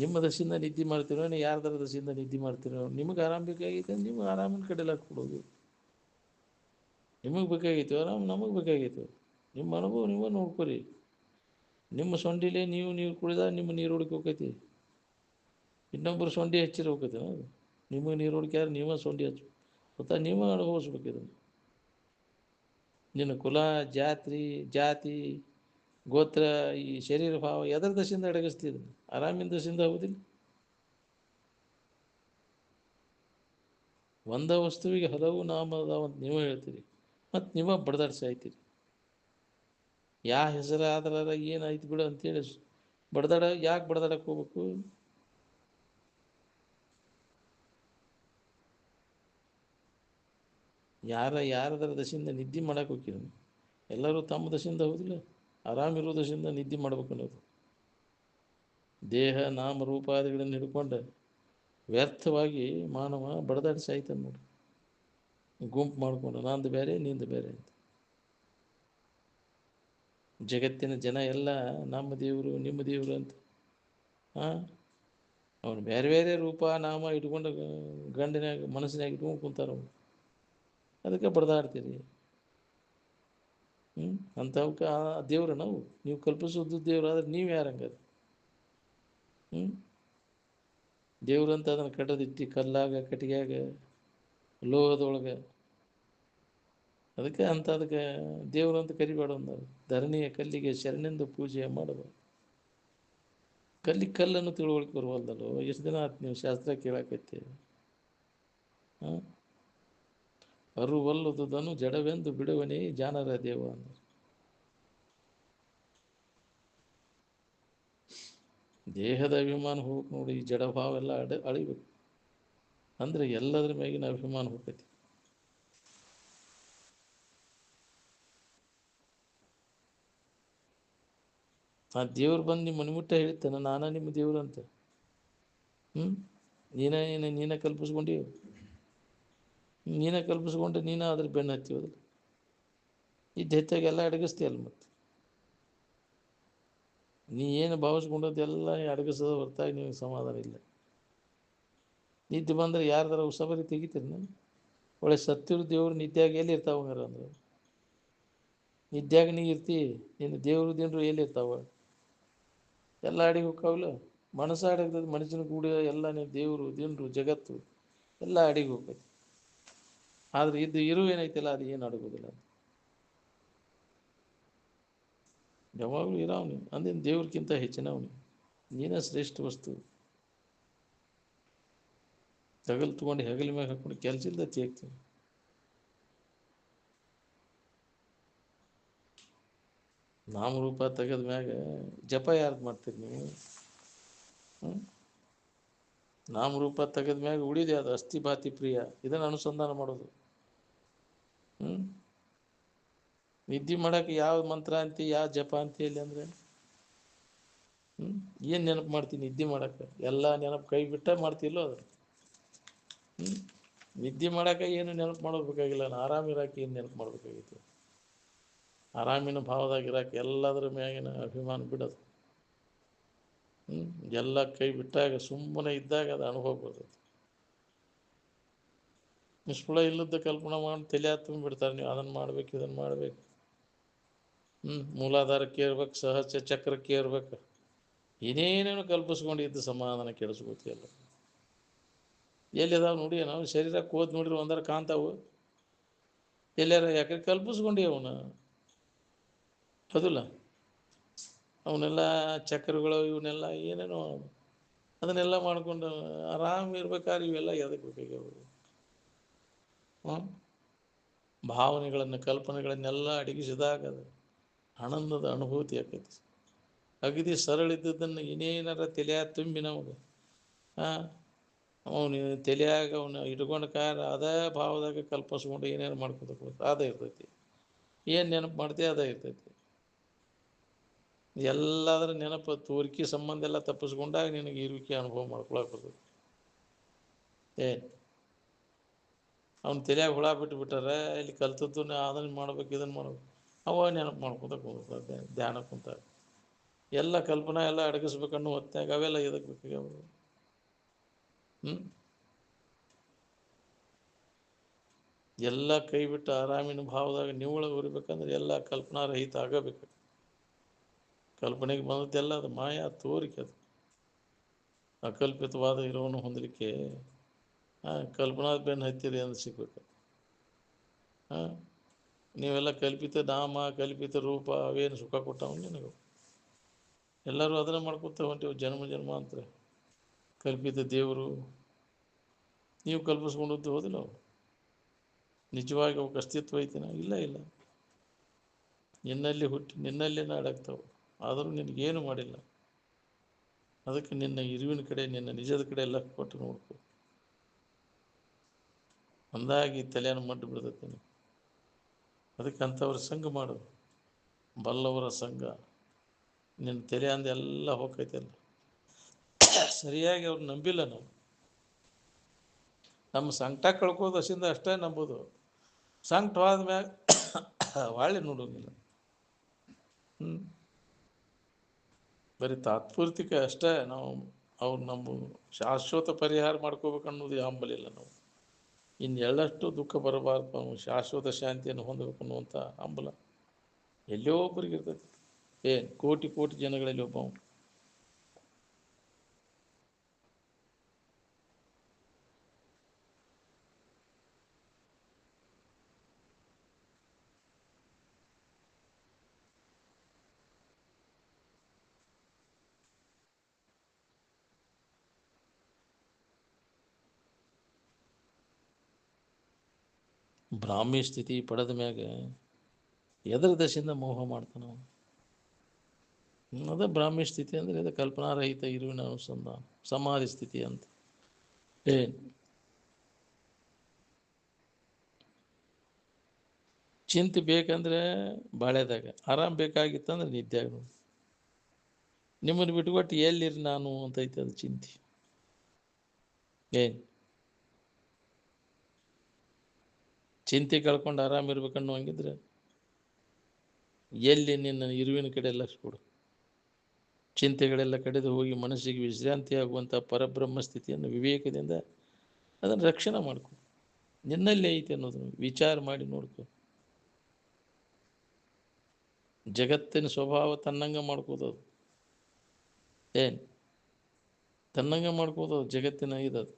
ನಿಮ್ಮ ದಶೆಯಿಂದ ನಿದ್ದೆ ಮಾಡ್ತಿರೋ, ಯಾರ್ದಾರ ದಶೆಯಿಂದ ನಿದ್ದೆ ಮಾಡ್ತಿರೋ? ನಿಮಗೆ ಆರಾಮ್ ಬೇಕಾಗೈತೆ, ನಿಮಗೆ ಆರಾಮಿನ ಕಡೆಲಾಕ್ ಕೊಡೋದು. ನಿಮಗೆ ಬೇಕಾಗೈತೆ ಆರಾಮ್, ನಮಗೆ ಬೇಕಾಗೈತೆ. ನಿಮ್ಮ ಅನುಭವ ನೀವೇ ನೋಡ್ಕೊರಿ. ನಿಮ್ಮ ಸೊಂಡಿಲೇ ನೀವು ನೀರು ಕುಡಿದಾಗ ನಿಮ್ಮ ನೀರು ಹುಡುಕಿ ಹೋಗ್ತೈತಿ. ಇನ್ನೊಬ್ಬರು ಸೊಂಡಿ ಹಚ್ಚಿರ ಹೋಗ್ತೈತಿ ಅದು. ನಿಮಗೆ ನೀರು ಹುಡುಕ್ಯಾರ ನೀವೇ ಸೊಂಡಿ ಹಚ್ಚು ಗೊತ್ತಾ, ನೀವೇ ಅನುಭವಿಸ್ಬೇಕು ಇದನ್ನು. ನಿನ್ನ ಕುಲ ಜಾತಿ ಗೋತ್ರ ಈ ಶರೀರ ಭಾವ ಎದರ ದಶೆಯಿಂದ ಅಡಗಿಸ್ತಿದ್ರು? ಆರಾಮಿನ ದಶೆಯಿಂದ ಆಗುದಿಲ್ಲ. ಒಂದ ವಸ್ತುವಿಗೆ ಹಲವು ನಾಮ ಅದಾವಂತ ನೀವೇ ಹೇಳ್ತೀರಿ, ಮತ್ತು ನೀವೇ ಬಡ್ದಾಡ್ಸಿ ಆಯ್ತೀರಿ. ಯಾವ ಹೆಸರು ಆದ್ರ ಏನಾಯ್ತು ಬಿಡು ಅಂತೇಳಿ ಯಾಕೆ ಬಡ್ದಾಡಕ್ಕೆ ಹೋಗ್ಬೇಕು? ಯಾರದರ ದಶೆಯಿಂದ ನಿದ್ದೆ ಮಾಡಕ್ಕೆ ಹೋಗ್ತೀರಿ? ಎಲ್ಲರೂ ತಮ್ಮ ದಶೆಯಿಂದ ಹೌದಿಲ್ಲ, ಆರಾಮಿರೋ ದಶೆಯಿಂದ ನಿದ್ದೆ ಮಾಡ್ಬೇಕು ಅನ್ನೋದು. ದೇಹ ನಾಮ ರೂಪಾದಿಗಳನ್ನು ಹಿಡ್ಕೊಂಡು ವ್ಯರ್ಥವಾಗಿ ಮಾನವ ಬಡದಾಡಿಸಿ ಆಯ್ತಾನೆ ನೋಡಿ, ಗುಂಪು ಮಾಡ್ಕೊಂಡು ನಂದು ಬೇರೆ ನಿಂದು ಬೇರೆ ಅಂತ. ಜಗತ್ತಿನ ಜನ ಎಲ್ಲ ನಮ್ಮ ದೇವರು ನಿಮ್ಮ ದೇವರು ಅಂತ ಅವನು ಬೇರೆ ಬೇರೆ ರೂಪ ನಾಮ ಇಟ್ಕೊಂಡು ಗಂಡಿನಾಗ ಮನಸ್ಸಿನಾಗ ಇಟ್ಕೊಂಡು ಕುಂತಾರ ಅವನು. ಅದಕ್ಕೆ ಬಡ್ದಾಡ್ತೀರಿ. ಅಂಥವಕ್ಕೆ ಆ ದೇವ್ರ ನೀವು ಕಲ್ಪಿಸೋದು ದೇವ್ರು, ಆದರೆ ನೀವು ಯಾರಂಗದು? ದೇವ್ರಂತ ಅದನ್ನು ಕಟ್ಟದಿಟ್ಟು ಕಲ್ಲಾಗ ಕಟ್ಟಿಗ್ಯಾಗ ಲೋಹದೊಳಗೆ, ಅದಕ್ಕೆ ದೇವ್ರು ಅಂತ ಕರಿಬೇಡ ಅಂದರು. ಧರಣಿಯ ಕಲ್ಲಿಗೆ ಶರಣೆಂದು ಪೂಜೆ ಮಾಡಬಾರ್ದು. ಕಲ್ಲನ್ನು ತಿಳುವಳಿಕೆ ಬರುವಲ್ದಲ್ಲೋ. ಎಷ್ಟು ದಿನ ಆಯ್ತು ನೀವು ಶಾಸ್ತ್ರ ಕೇಳಾಕೈತಿ? ಅರುವಲ್ಲದುದನ್ನು ಜಡವೆಂದು ಬಿಡುವನೇ ಜಾನರ ದೇವ ಅಂದರು. ದೇಹದ ಅಭಿಮಾನ ಹೋಗ್ಬೇಕು ನೋಡಿ, ಈ ಜಡಭಾವ ಎಲ್ಲ ಅಳಿಬೇಕು. ಅಂದರೆ ಎಲ್ಲದ್ರ ಮ್ಯಾಗಿನ ಅಭಿಮಾನ ಹೋಗ್ತೈತಿ. ಆ ದೇವ್ರು ಬಂದು ನಿಮ್ಮ ಮನೆಮುಟ್ಟ ಹೇಳ್ತಾನೆ ನಾನಾ ನಿಮ್ಮ ದೇವ್ರು ಅಂತ. ನೀನೇ ಕಲ್ಪಿಸ್ಕೊಂಡು ನೀನೇ ಅದ್ರ ಬೆನ್ನು ಹತ್ತಿವದಿಲ್ಲ. ಇದ್ದ ಹೆಚ್ಚಾಗಿ ಎಲ್ಲ ಅಡಗಿಸ್ತೀಯಲ್ಲ. ಮತ್ತು ನೀ ಏನು ಭಾವಿಸ್ಕೊಂಡದ್ದೆಲ್ಲ ಅಡಗಿಸೋದು ಹೊರತಾಗಿ ನಿನಗೆ ಸಮಾಧಾನ ಇಲ್ಲ. ನಿದ್ದೆ ಬಂದರೆ ಯಾರ್ದಾರ ಉಸಬರಿ ತೆಗಿತೀರಿ ನಾನು? ಒಳ್ಳೆ ಸತ್ತಿರೋ ದೇವ್ರು ನಿದ್ಯಾಗ ಎಲ್ಲಿ ಇರ್ತಾವ ಅಂದ್ರೆ? ನಿದ್ಯಾಗ ನೀ ಇರ್ತಿ, ನಿನ್ನ ದೇವ್ರು ದಿನರು ಎಲ್ಲಿ ಇರ್ತಾವ? ಎಲ್ಲ ಅಡಿಗೆ ಹೋಗ್ತಾವಿಲ್ಲ. ಮನಸ್ಸು ಅಡಗ್ತದೆ, ಮನುಷ್ಯನ ಕೂಡ ಎಲ್ಲ ನೀವು ದೇವರು ದಿನರು ಜಗತ್ತು ಎಲ್ಲ ಅಡಿಗೆ ಹೋಗ್ತೈತಿ. ಆದರೆ ಇರು ಏನೈತಿಲ್ಲ ಅದು ಏನು ಅಡಗೋದಿಲ್ಲ. ಯಾವಾಗಲೂ ಇರೋವನು ಅಂದಿನ ದೇವ್ರಿಗಿಂತ ಹೆಚ್ಚಿನವನು. ನೀನೇ ಶ್ರೇಷ್ಠ ವಸ್ತು. ತಗಲು ತೊಗೊಂಡು ಹೆಗಲ ಮ್ಯಾಗ ಹಾಕೊಂಡು ಕೆಲಸ ಇಲ್ಲದೆ ತೇಗ್ತೀನಿ. ನಾಮರೂಪ ತೆಗೆದ ಮ್ಯಾಗ ಜಪ ಯಾರ್ದು ಮಾಡ್ತೀರಿ ನೀವು? ನಾಮರೂಪ ತೆಗೆದ ಮ್ಯಾಗ ಉಳಿದೆ ಅದು ಅಸ್ಥಿ ಭಾತಿ ಪ್ರಿಯ. ಇದನ್ನು ಅನುಸಂಧಾನ ಮಾಡೋದು. ನಿದ್ದೆ ಮಾಡೋಕೆ ಯಾವ ಮಂತ್ರ ಅಂತಿ, ಯಾವ ಜಪ ಅಂತಿ ಇಲ್ಲಿ ಅಂದರೆ ಏನು ನೆನಪು ಮಾಡ್ತೀನಿ ನಿದ್ದೆ ಮಾಡೋಕೆ? ಎಲ್ಲ ನೆನಪು ಕೈ ಬಿಟ್ಟ ಮಾಡ್ತಿಲ್ಲೋ ಅದು. ನಿದ್ದೆ ಮಾಡೋಕೆ ಏನು ನೆನಪು ಮಾಡಬೇಕಾಗಿಲ್ಲ. ನಾನು ಆರಾಮಿರೋಕೆ ಏನು ನೆನಪು ಮಾಡಬೇಕಾಗಿತ್ತು? ಆರಾಮಿನ ಭಾವದಾಗಿರೋಕೆ ಎಲ್ಲದರ ಮ್ಯಾಗಿನ ಅಭಿಮಾನ ಬಿಡೋದು. ಎಲ್ಲ ಕೈ ಬಿಟ್ಟಾಗ ಸುಮ್ಮನೆ ಇದ್ದಾಗ ಅದು ಅನುಭವ ಬರ್ತೈತಿ. ನಿಷ್ಫಲ ಇಲ್ಲದ ಕಲ್ಪನೆ ಮಾಡಿ ತಲೆ ತುಂಬಿಬಿಡ್ತಾರೆ. ನೀವು ಅದನ್ನು ಮಾಡ್ಬೇಕು ಇದನ್ನು ಮಾಡ್ಬೇಕು. ಮೂಲಾಧಾರಕ್ಕೆ ಇರ್ಬೇಕು, ಸಹಜ ಚಕ್ರಕ್ಕೆ ಇರ್ಬೇಕು, ಏನೇನೇನು ಕಲ್ಪಿಸ್ಕೊಂಡಿದ್ದು ಸಮಾಧಾನ ಕೆಡಿಸ್ಕೋತಿಯಲ್ಲ. ಎಲ್ಲಿ ಅದಾವ ನೋಡಿ, ನಾವು ಶರೀರಕ್ಕೆ ಹೋದ್ ನೋಡಿರಿ ಒಂದರ ಕಾಣ್ತಾವು ಎಲ್ಲಾರ. ಯಾಕೆ ಕಲ್ಪಿಸ್ಕೊಂಡಿ ಅವನು? ಹೌದಿಲ್ಲ? ಅವನ್ನೆಲ್ಲ ಚಕ್ರಗಳು ಇವನ್ನೆಲ್ಲ ಏನೇನೋ ಅದನ್ನೆಲ್ಲ ಮಾಡ್ಕೊಂಡು ಆರಾಮ್ ಇರ್ಬೇಕಾದ್ರೆ ಇವೆಲ್ಲ ಎದಕ್ಕೆ ಬೇಕಾಗ್ಯಾವ? ಭಾವನೆಗಳನ್ನು ಕಲ್ಪನೆಗಳನ್ನೆಲ್ಲ ಅಡಗಿಸಿದಾಗ ಅದು ಆನಂದದ ಅನುಭೂತಿ ಆಕೈತಿ. ಅಗದಿ ಸರಳ ಇದ್ದದ್ದನ್ನು ಏನೇನಾರ ತಲೆಯಾಗ ತುಂಬಿ ನಮಗೆ ಅವನು ತಲೆಯಾಗ ಅವನು ಇಟ್ಕೊಂಡು ಅದೇ ಭಾವದಾಗ ಕಲ್ಪಿಸ್ಕೊಂಡು ಏನೇನು ಮಾಡ್ಕೋಬೇಕು ಅದೇ ಇರ್ತೈತಿ. ಏನು ನೆನಪು ಮಾಡ್ತೀವಿ ಅದೇ ಇರ್ತೈತಿ. ಎಲ್ಲದರ ನೆನಪು ತೋರಿಕೆ ಸಂಬಂಧ ಎಲ್ಲ ತಪ್ಪಿಸ್ಕೊಂಡಾಗ ನಿನಗೆ ಇರುವಿಕೆ ಅನುಭವ ಮಾಡ್ಕೊಳಕ್ಕೆ ಬರ್ತದೆ. ಅವ್ನು ತಲೆಯಾಗ ಹುಳ ಬಿಟ್ಟಾರೆ, ಇಲ್ಲಿ ಕಲ್ತದ್ದು ಅದನ್ನು ಮಾಡ್ಬೇಕು ಇದನ್ನು ಮಾಡ್ಬೇಕು, ಅವ ನೆನಪು ಮಾಡ್ಕೊತ ಕುಂತ ಧ್ಯಾನ ಕುಂತ ಎಲ್ಲ ಕಲ್ಪನಾ ಎಲ್ಲ ಅಡಗಿಸ್ಬೇಕನ್ನೋ ಹೊತ್ತಾಗ ಅವೆಲ್ಲ ಎದಕ್ಕೆ ಬೇಕಾಗ್ಯಾವ? ಎಲ್ಲ ಕೈ ಬಿಟ್ಟು ಆರಾಮಿನ ಭಾವದಾಗ ನಿವ್ವಳ ಉರಿಬೇಕಂದ್ರೆ ಎಲ್ಲ ಕಲ್ಪನಾ ರಹಿತ ಆಗಬೇಕು. ಕಲ್ಪನೆಗೆ ಬಂದದ್ದೆಲ್ಲ ಅದು ಮಾಯಾ ತೋರಿಕೆ. ಅದು ಅಕಲ್ಪಿತವಾದ ಇರೋವನ್ನು ಹೊಂದಲಿಕ್ಕೆ ಕಲ್ಪನಾದ ಬೆನ್ನು ಹತ್ತಿರಿ ಅಂತ ಸಿಗ್ಬೇಕು. ನೀವೆಲ್ಲ ಕಲ್ಪಿತ ನಾಮ ಕಲ್ಪಿತ ರೂಪ ಅವೇನು ಸುಖ ಕೊಟ್ಟವ ನಿನಗೆ? ಎಲ್ಲರೂ ಅದನ್ನು ಮಾಡ್ಕೊತ ಹೊಂಟೇವು ಜನ್ಮ ಜನ್ಮಾಂತರ. ಕಲ್ಪಿತ ದೇವರು ನೀವು ಕಲ್ಪಿಸ್ಕೊಂಡದ್ದು ಹೋದಿಲ್ಲ. ಅವು ನಿಜವಾಗಿ ಅವಕ್ಕೆ ಅಸ್ತಿತ್ವ ಐತಿನ? ಇಲ್ಲ ಇಲ್ಲ. ನಿನ್ನಲ್ಲಿ ಹುಟ್ಟಿ ನಿನ್ನಲ್ಲೇ ನಾಡಾಗ್ತಾವೆ, ಆದರೂ ನಿನಗೇನು ಮಾಡಿಲ್ಲ. ಅದಕ್ಕೆ ನಿನ್ನ ಇರುವಿನ ಕಡೆ, ನಿನ್ನ ನಿಜದ ಕಡೆ ಎಲ್ಲ ಕೊಟ್ಟು ನೋಡ್ಕೊ. ಅಂದಾಗಿ ತಲೆಯನ್ನು ಮಡ್ಡು ಬಿಡ್ತೈತೆ. ಅದಕ್ಕೆ ಅಂಥವ್ರ ಸಂಘ ಮಾಡು, ಬಲ್ಲವರ ಸಂಘ. ನಿನ್ನ ತಲೆ ಅಂದ ಎಲ್ಲ ಹೋಗ್ತೈತಲ್ಲ. ಸರಿಯಾಗಿ ಅವ್ರು ನಂಬಿಲ್ಲ. ನಮ್ಮ ಸಂಕಟ ಕಳ್ಕೋದು ಹಸಿಂದ ಅಷ್ಟೇ ನಂಬೋದು. ಸಂಕಟವಾದ ಮ್ಯಾಗ ಒಳ್ಳೆ ನೋಡೋಂಗಿಲ್ಲ. ಬರೀ ತಾತ್ಪೂರ್ತಿಕ ಅಷ್ಟೇ ನಾವು ಅವ್ರು ನಮ್ಮ ಶಾಶ್ವತ ಪರಿಹಾರ ಮಾಡ್ಕೋಬೇಕು ಅನ್ನೋದು ಹಂಬಲಿಲ್ಲ ನಾವು. ಇನ್ನು ಎಳ್ಳಷ್ಟು ದುಃಖ ಬರಬಾರ್ದು, ನಾವು ಶಾಶ್ವತ ಶಾಂತಿಯನ್ನು ಹೊಂದಬೇಕು ಅನ್ನುವಂಥ ಹಂಬಲ ಎಲ್ಲೋ ಒಬ್ಬರಿಗೆ ಇರ್ತೈತಿ. ಕೋಟಿ ಕೋಟಿ ಜನಗಳಲ್ಲಿ ಒಬ್ಬ. ಬ್ರಾಹ್ಮಿ ಸ್ಥಿತಿ ಪಡೆದ ಮ್ಯಾಗ ಎದರ ದಶೆಯಿಂದ ಮೋಹ ಮಾಡ್ತಾನೆ. ಅದೇ ಬ್ರಾಹ್ಮಿ ಸ್ಥಿತಿ ಅಂದರೆ ಅದು ಕಲ್ಪನಾರಹಿತ ಇರುವಿನ ಅನುಸಂಧಾನ, ಸಮಾಧಿ ಸ್ಥಿತಿ ಅಂತ. ಚಿಂತೆ ಬೇಕಂದ್ರೆ ಬಾಳೆದಾಗ, ಆರಾಮ್ ಬೇಕಾಗಿತ್ತಂದ್ರೆ ನಿದ್ಯಾಗ. ನಿಮ್ಮನ್ನು ಬಿಟ್ಕೊಟ್ಟು ಎಲ್ಲಿರಿ ನಾನು ಅಂತೈತೆ ಅದು ಚಿಂತೆ. ಚಿಂತೆ ಕಳ್ಕೊಂಡು ಆರಾಮ ಇರ್ಬೇಕನ್ನೋ ಹಂಗಿದ್ರೆ ಎಲ್ಲಿ ನಿನ್ನ ಇರುವಿನ ಕಡೆ ಲಕ್ಷ್ಯ ಕೊಡು. ಚಿಂತೆಗಳೆಲ್ಲ ಕಡೆದು ಹೋಗಿ ಮನಸ್ಸಿಗೆ ವಿಶ್ರಾಂತಿ ಆಗುವಂಥ ಪರಬ್ರಹ್ಮ ಸ್ಥಿತಿಯನ್ನು ವಿವೇಕದಿಂದ ಅದನ್ನು ರಕ್ಷಣೆ ಮಾಡ್ಕೊ. ನಿನ್ನಲ್ಲಿ ಐತೆ ಅನ್ನೋದನ್ನು ವಿಚಾರ ಮಾಡಿ ನೋಡ್ಕೊ. ಜಗತ್ತಿನ ಸ್ವಭಾವ ತನ್ನಂಗ ಮಾಡ್ಕೋದದು. ತನ್ನಂಗ ಮಾಡ್ಕೋದು ಜಗತ್ತಿನ ಇದದು.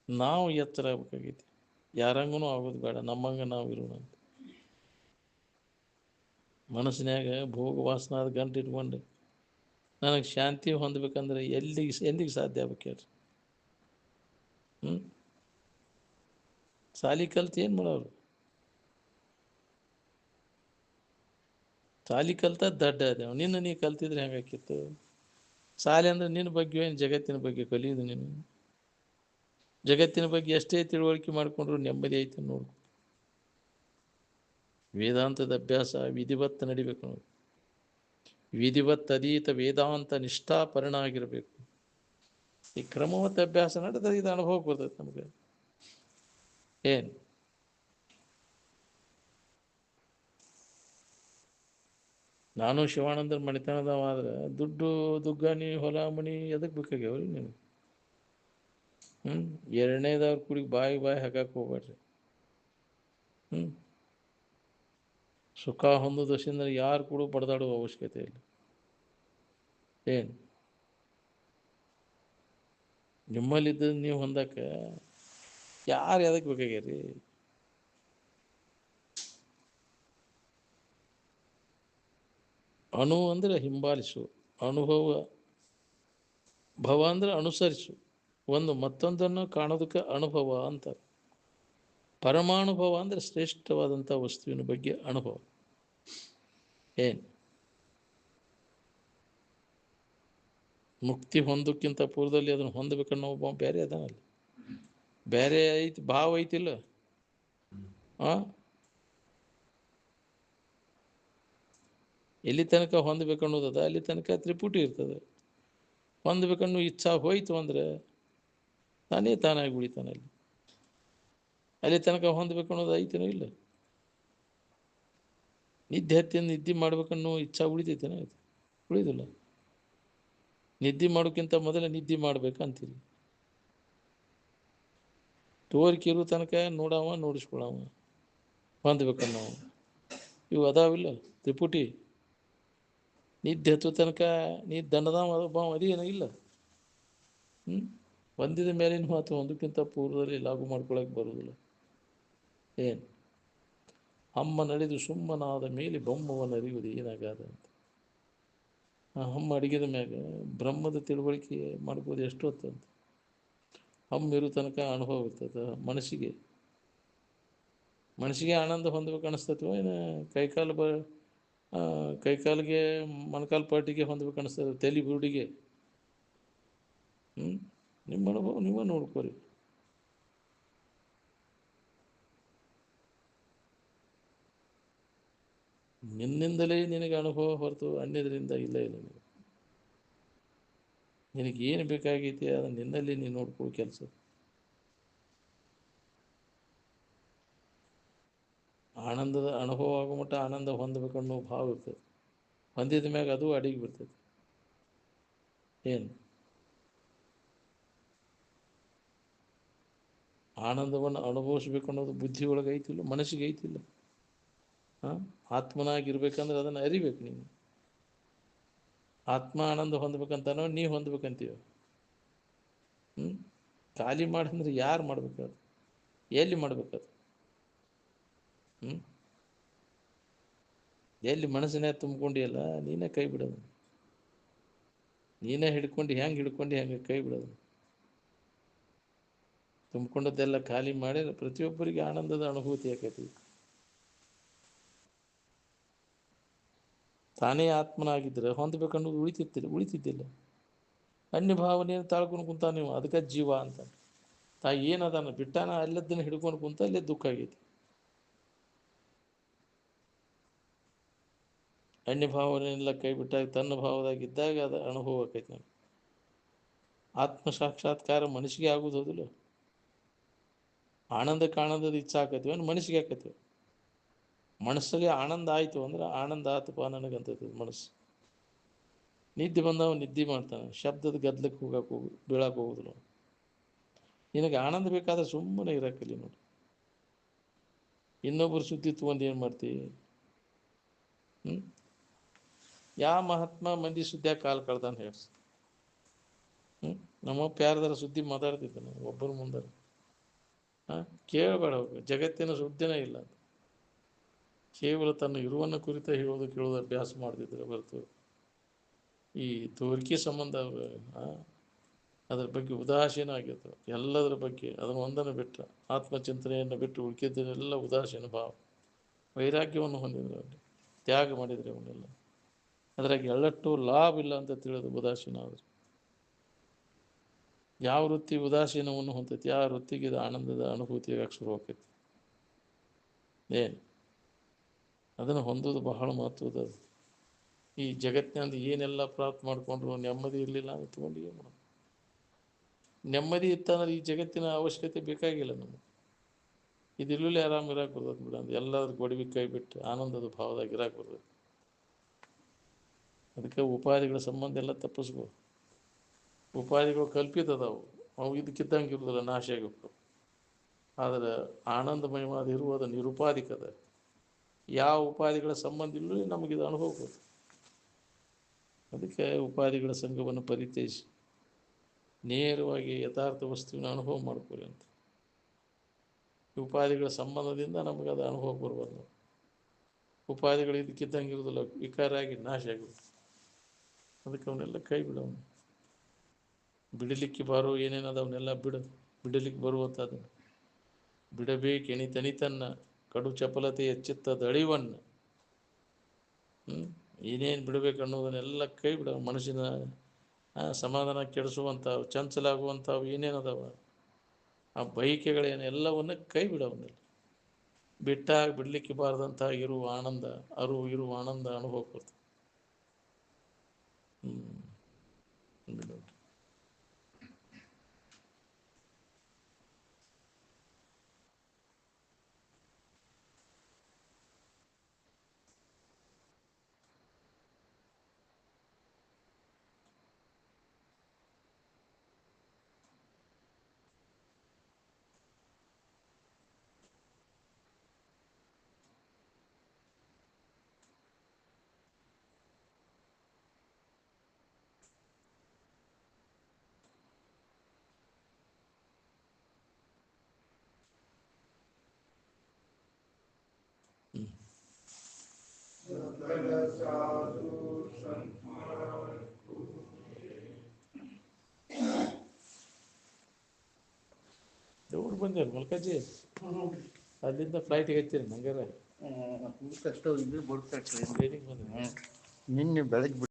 ನಾವು ಎತ್ತರ ಆಗ್ಬೇಕಾಗೈತಿ. ಯಾರಂಗೂ ಆಗೋದು ಬೇಡ, ನಮ್ಮಂಗೆ ನಾವು ಇರೋಣ. ಮನಸ್ಸಿನಾಗ ಭೋಗ ವಾಸನಾದ ಗಂಟು ಇಟ್ಕೊಂಡು ನನಗೆ ಶಾಂತಿ ಹೊಂದಬೇಕಂದ್ರೆ ಎಂದಿಗೆ ಸಾಧ್ಯ ಆಗ್ಬೇಕು ಹೇಳ್ರಿ? ಸಾಲಿ ಕಲ್ತು ಏನು ಮಾಡೋರು? ಸಾಲಿ ಕಲ್ತ ದಡ್ಡ ಅದೇವ. ನೀ ಕಲ್ತಿದ್ರೆ ಹೆಂಗಾಕಿತ್ತು? ಸಾಲಿ ಅಂದ್ರೆ ನಿನ್ನ ಬಗ್ಗೆ ಏನು, ಜಗತ್ತಿನ ಬಗ್ಗೆ ಕಲಿಯೋದು. ನೀನು ಜಗತ್ತಿನ ಬಗ್ಗೆ ಎಷ್ಟೇ ತಿಳುವಳಿಕೆ ಮಾಡಿಕೊಂಡ್ರು ನೆಮ್ಮದಿ ಐತೆ ನೋಡು. ವೇದಾಂತದ ಅಭ್ಯಾಸ ವಿಧಿವತ್ತ ನಡಿಬೇಕು ನೋಡಿ. ವಿಧಿವತ್ ಅದೀತ ವೇದಾಂತ ನಿಷ್ಠಾಪರಣ ಆಗಿರಬೇಕು. ಈ ಕ್ರಮವತ್ತ ಅಭ್ಯಾಸ ನಡೆದ್ರೆ ಇದು ಅನುಭವ ಬರ್ತೈತೆ ನಮಗೆ. ನಾನು ಶಿವಾನಂದರ ಮಣಿತನದವಾದ್ರೆ ದುಡ್ಡು ದುಗ್ಗಾನಿ ಹೊಲ ಮಣಿ ಎದಕ್ಕೆ ಬೇಕಾಗ್ಯಾವ್ರಿ ನೀವು? ಎರಡನೇದವ್ರ ಕುಡಿಗೆ ಬಾಯಿ ಹಾಕಕ್ಕೆ ಹೋಗ್ಬೇಡ್ರಿ. ಸುಖ ಹೊಂದು ದಶೆಯಿಂದ ಯಾರು ಕೂಡ ಬಡದಾಡುವ ಅವಶ್ಯಕತೆ ಇಲ್ಲ. ನಿಮ್ಮಲ್ಲಿದ್ದ ನೀವು ಹೊಂದಕ್ಕೆ ಯಾರು ಎದಕ್ಕೆ ಬೇಕಾಗ್ಯಾರಿ? ಅಣು ಅಂದರೆ ಹಿಂಬಾಲಿಸು, ಅನುಭವ ಭವ ಅಂದರೆ ಅನುಸರಿಸು. ಒಂದು ಮತ್ತೊಂದನ್ನು ಕಾಣೋದಕ್ಕೆ ಅನುಭವ ಅಂತಾರೆ. ಪರಮಾನುಭವ ಅಂದರೆ ಶ್ರೇಷ್ಠವಾದಂಥ ವಸ್ತುವಿನ ಬಗ್ಗೆ ಅನುಭವ. ಮುಕ್ತಿ ಹೊಂದಕ್ಕಿಂತ ಪೂರ್ವದಲ್ಲಿ ಅದನ್ನು ಹೊಂದಬೇಕನ್ನೋ ಒಬ್ಬ ಬೇರೆ ಅದನಲ್ಲಿ ಬೇರೆ ಐತಿ, ಭಾವ ಐತಿಲ್ಲ. ಎಲ್ಲಿ ತನಕ ಹೊಂದಬೇಕನ್ನೋದದ ಅಲ್ಲಿ ತನಕ ತ್ರಿಪುಟಿ ಇರ್ತದೆ. ಹೊಂದಬೇಕನ್ನೋ ಇಚ್ಛಾ ಹೋಯ್ತು ಅಂದರೆ ತಾನೇ ತಾನಾಗಿ ಉಳಿತಾನಲ್ಲಿ. ಅಲ್ಲಿ ತನಕ ಹೊಂದಬೇಕನ್ನೋದು ಐತೇನೋ ಇಲ್ಲ. ನಿದ್ದೆ ಹತ್ತಿಂದ ನಿದ್ದೆ ಮಾಡ್ಬೇಕನ್ನೋ ಇಚ್ಛಾ ಉಳಿತೈತೇನೋ? ಆಯ್ತು, ಉಳಿದಿಲ್ಲ. ನಿದ್ದೆ ಮಾಡೋಕ್ಕಿಂತ ಮೊದಲೇ ನಿದ್ದೆ ಮಾಡ್ಬೇಕಂತೀರಿ. ತೋರಿಕೆ ಇರೋ ತನಕ ನೋಡವ ನೋಡಿಸ್ಕೊಳವ ಹೊಂದ್ಬೇಕನ್ನೋ ಇವು ಅದಾವಿಲ್ಲ ತ್ರಿಪುಟಿ. ನಿದ್ದೆ ಹತ್ತೋ ತನಕ ನೀ ದಂಡದ ಒಬ್ಬ ಅದೇನೋ ಇಲ್ಲ. ಹೊಂದಿದ ಮೇಲಿನ ಮಾತು ಒಂದಕ್ಕಿಂತ ಪೂರ್ವದಲ್ಲಿ ಲಾಗು ಮಾಡ್ಕೊಳಕ್ಕೆ ಬರುವುದಿಲ್ಲ. ಏನು ಅಮ್ಮ ನಡೆದು ಸುಮ್ಮನಾದ ಮೇಲೆ ಬೊಮ್ಮವನ್ನು ಅರಿಯುವುದು ಏನಾಗಾದ ಅಂತ. ಅಮ್ಮ ಅಡಿಗೆದ ಮ್ಯಾಗ ಬ್ರಹ್ಮದ ತಿಳುವಳಿಕೆ ಮಾಡ್ಬೋದು ಎಷ್ಟು ಹೊತ್ತಂತ. ಅಮ್ಮ ಇರೋ ತನಕ ಅನುಭವ ಇರ್ತದೆ ಮನಸ್ಸಿಗೆ ಆನಂದ ಹೊಂದಬೇಕು ಅನಿಸ್ತತ್ವ ಏನು ಕೈಕಾಲಿಗೆ ಮೊಣಕಾಲು ಪಾಟಿಗೆ ಹೊಂದಬೇಕು ಅನಿಸ್ತದೆ ತಲೆ ಬುರುಡಿಗೆ. ನಿಮ್ಮ ಅನುಭವ ನೀವೇ ನೋಡ್ಕೋರಿ. ನಿನ್ನಿಂದಲೇ ನಿನಗೆ ಅನುಭವ ಹೊರತು ಅನ್ಯದರಿಂದ ಇಲ್ಲ ನಿನಗೇನು ಬೇಕಾಗೈತಿ ಅದನ್ನು ನಿನ್ನಲ್ಲಿ ನೀನು ನೋಡ್ಕೊಳ್ಳೋ ಕೆಲಸ. ಆನಂದದ ಅನುಭವ ಆಗೋ ಮಟ್ಟ ಆನಂದ ಹೊಂದಬೇಕನ್ನೋ ಭಾವ ಇರ್ತದೆ. ಹೊಂದಿದ ಮ್ಯಾಗ ಅದು ಅಡಿಗೆ ಬಿಡ್ತದೆ. ಏನು ಆನಂದವನ್ನು ಅನುಭವಿಸ್ಬೇಕು ಅನ್ನೋದು ಬುದ್ಧಿ ಒಳಗೆ ಐತಿಲ್ಲ, ಮನಸ್ಸಿಗೆ ಐತಿಲ್ಲ. ಆತ್ಮನಾಗಿರ್ಬೇಕಂದ್ರೆ ಅದನ್ನು ಅರಿಬೇಕು ನೀನು. ಆತ್ಮ ಆನಂದ ಹೊಂದ್ಬೇಕಂತಾನೋ ನೀ ಹೊಂದ್ಬೇಕಂತೀವ. ಖಾಲಿ ಮಾಡಂದ್ರೆ ಯಾರು ಮಾಡ್ಬೇಕಾದ್ರೆ ಎಲ್ಲಿ ಮಾಡ್ಬೇಕಾದ್ರೆ ಎಲ್ಲಿ ಮನಸ್ಸಿನ ತುಂಬಿಕೊಂಡಿಯಲ್ಲ ನೀನೇ ಕೈ ಬಿಡೋದು. ನೀನೇ ಹಿಡ್ಕೊಂಡು ಹೆಂಗೆ ಕೈ ಬಿಡೋದು. ತುಂಬಿಕೊಂಡದ್ದೆಲ್ಲ ಖಾಲಿ ಮಾಡಿ ಪ್ರತಿಯೊಬ್ಬರಿಗೆ ಆನಂದದ ಅನುಭೂತಿ ಆಕೈತಿ. ತಾನೇ ಆತ್ಮನಾಗಿದ್ದರೆ ಹೊಂದಬೇಕನ್ನೋದು ಉಳಿತಿದ್ದಿಲ್ಲ. ಅನ್ಯ ಭಾವನೆಯನ್ನು ತಾಳ್ಕೊಂಡು ಕುಂತ ನೀವು, ಅದಕ್ಕೆ ಜೀವ ಅಂತ. ಏನದಾನ ಬಿಟ್ಟಾನ ಅಲ್ಲದನ್ನು ಹಿಡ್ಕೊಂಡು ಕುಂತ ಅಲ್ಲೇ ದುಃಖ ಆಗೈತಿ. ಅನ್ಯ ಭಾವನೆಯೆಲ್ಲ ಕೈ ಬಿಟ್ಟಾಗ ತನ್ನ ಭಾವದಾಗಿದ್ದಾಗ ಅದು ಅನುಭವ ಆಕೈತಿ ನಮ್ಗೆ. ಆತ್ಮ ಸಾಕ್ಷಾತ್ಕಾರ ಮನಸ್ಸಿಗೆ ಆಗೋದು ಹೌದಿಲ್ಲ. ಆನಂದದ ಇಚ್ಛೆ ಆಕೈತಿ ಮನಸ್ಸಿಗೆ ಆಕೈತಿ. ಮನಸ್ಸಿಗೆ ಆನಂದ ಆಯಿತು ಅಂದ್ರೆ ಆನಂದ ಆತಪ್ಪ ನನಗಂತೈತಿ ಮನಸ್ಸು. ನಿದ್ದೆ ಬಂದವ ನಿದ್ದೆ ಮಾಡ್ತಾನೆ, ಶಬ್ದದ ಗದ್ದಲಕ್ಕೆ ಬೀಳಕ್ಕೆ ಹೋಗುದಿಲ್ಲ. ನಿನಗೆ ಆನಂದ ಬೇಕಾದ್ರೆ ಸುಮ್ಮನೆ ಇರಕ್ಕಲ್ಲಿ ನೋಡಿ. ಇನ್ನೊಬ್ಬರು ಸುದ್ದಿ ತೊಗೊಂಡು ಏನು ಮಾಡ್ತೀವಿ? ಯಾವ ಮಹಾತ್ಮ ಮಂದಿ ಸುದ್ದಿಯಾಗ ಕಾಲು ಕಳ್ದಾನ ಹೇಳ್ಸಿ. ನಮ್ಮಪ್ಪ ಯಾರ್ದಾರ ಸುದ್ದಿ ಮಾತಾಡ್ತಿದ್ದ ನಾವು ಒಬ್ಬರ ಮುಂದೆ. ಕೇಳಬೇಡ, ಜಗತ್ತಿನ ಸುದ್ದಿನೇ ಇಲ್ಲ. ಕೇವಲ ತನ್ನ ಇರುವನ್ನು ಕುರಿತ ಹೇಳೋದು ಕೇಳೋದು ಅಭ್ಯಾಸ ಮಾಡ್ತಿದ್ರೆ ಹೊರತು ಈ ತೋರಿಕೆ ಸಂಬಂಧ ಅದರ ಬಗ್ಗೆ ಉದಾಸೀನ ಆಗಿರ್ತವೆ. ಎಲ್ಲದರ ಬಗ್ಗೆ ಅದನ್ನು ಒಂದನ್ನು ಬಿಟ್ಟರೆ, ಆತ್ಮಚಿಂತನೆಯನ್ನು ಬಿಟ್ಟು ಉಳ್ಕಿದ್ದನ್ನೆಲ್ಲ ಉದಾಸೀನ ಭಾವ. ವೈರಾಗ್ಯವನ್ನು ಹೊಂದಿದ್ರು ಅಲ್ಲಿ, ತ್ಯಾಗ ಮಾಡಿದರೆ ಅವನ್ನೆಲ್ಲ. ಅದ್ರಾಗ ಎಳ್ಳಟ್ಟು ಲಾಭ ಇಲ್ಲ ಅಂತ ತಿಳಿದು ಉದಾಸೀನ ಆದರು. ಯಾವ ವೃತ್ತಿ ಉದಾಸೀನವನ್ನು ಹೊಂದೈತಿ, ಯಾವ ವೃತ್ತಿಗೆ ಇದು ಆನಂದದ ಅನುಭೂತಿಯಾಗಿ ಶುರು ಆಕೈತಿ. ಏನು ಅದನ್ನು ಹೊಂದೋದು ಬಹಳ ಮಹತ್ವದ. ಈ ಜಗತ್ತಿನಲ್ಲಿ ಏನೆಲ್ಲ ಪ್ರಾಪ್ತ ಮಾಡಿಕೊಂಡ್ರು ನೆಮ್ಮದಿ ಇರಲಿಲ್ಲ ಅಂತ ತಗೊಂಡು ಏನು ಮಾಡೋದು? ನೆಮ್ಮದಿ ಇತ್ತಂದ್ರೆ ಈ ಜಗತ್ತಿನ ಅವಶ್ಯಕತೆ ಬೇಕಾಗಿಲ್ಲ ನಮಗೆ. ಇದಿರಲಿಲ್ಲ ಆರಾಮ್ ಇರಾಕ್ ಬರ್ತದೆ ಬಿಡ ಅಂತ ಎಲ್ಲಾದ್ರೂ ಗೊಡವಿ ಕೈ ಬಿಟ್ಟು ಆನಂದದ ಭಾವದಾಗ ಇರಾಕ್ ಬರ್ತದೆ. ಅದಕ್ಕೆ ಉಪಾಧಿಗಳ ಸಂಬಂಧ ಎಲ್ಲ ತಪ್ಪಿಸ್ಬೋದು. ಉಪಾಧಿಗಳು ಕಲ್ಪಿತದವು, ಅವು ಇದಕ್ಕಿದ್ದಂಗೆ ಇರೋದಿಲ್ಲ, ನಾಶ ಆಗಿರ್ತವೆ. ಆದರೆ ಆನಂದಮಯವಾದ ಇರುವುದು ನಿರುಪಾಧಿಕದ. ಯಾವ ಉಪಾಧಿಗಳ ಸಂಬಂಧ ಇಲ್ಲೂ ನಮಗಿದು ಅನುಭವ ಬರ್ತದೆ. ಅದಕ್ಕೆ ಉಪಾಧಿಗಳ ಸಂಘವನ್ನು ಪರಿತ್ಯಜಿಸಿ ನೇರವಾಗಿ ಯಥಾರ್ಥ ವಸ್ತುವಿನ ಅನುಭವ ಮಾಡ್ಕೊಳ್ಳಿ ಅಂತ. ಉಪಾಧಿಗಳ ಸಂಬಂಧದಿಂದ ನಮಗದು ಅನುಭವ ಬರ್ಬೋದು. ಉಪಾಧಿಗಳು ಇದಕ್ಕಿದ್ದಂಗೆ ಇರೋದಿಲ್ಲ, ವಿಕಾರ ಆಗಿ ನಾಶ ಆಗಿರುತ್ತೆ. ಅದಕ್ಕೆ ಅವನ್ನೆಲ್ಲ ಕೈ ಬಿಡೋನು. ಬಿಡಲಿಕ್ಕೆ ಬರೋ ಏನೇನದ ಅವನ್ನೆಲ್ಲ ಬಿಡಲಿಕ್ಕೆ ಬರುವಂಥದ್ದನ್ನು ಬಿಡಬೇಕು. ಎಣಿತನಿತನ್ನ ಕಡು ಚಪಲತೆಯ ಚಿತ್ತದ ಅಳಿವನ್ನು ಏನೇನು ಬಿಡಬೇಕು ಅನ್ನೋದನ್ನೆಲ್ಲ ಕೈ ಬಿಡ. ಮನಸ್ಸಿನ ಸಮಾಧಾನ ಕೆಡಿಸುವಂಥವು, ಚಂಚಲಾಗುವಂಥವು ಏನೇನದಾವ ಆ ಬಯಕೆಗಳೇನು ಎಲ್ಲವನ್ನ ಕೈ ಬಿಡವನ್ನೆಲ್ಲ ಬಿಟ್ಟಾಗ ಬಿಡಲಿಕ್ಕೆ ಬಾರದಂಥ ಇರುವ ಆನಂದ ಇರುವ ಆನಂದ ಅನುಭವ ಬರ್ತದೆ. ಬಿಡು. ಹ್ಞೂ ದೌಡ್ ಬಂದ್ಯಾರ ಮಲ್ಕಾಜಿ ಅಲ್ಲಿಂದ ಫ್ಲೈಟಿಗೆ ಹತ್ತೀರಿ ನಂಗಾರ ಕಷ್ಟ ಟ್ರೈನಿಗೆ ಬಂದ್ರಿ ನಿನ್ನೆ ಬೆಳಗ್ಗೆ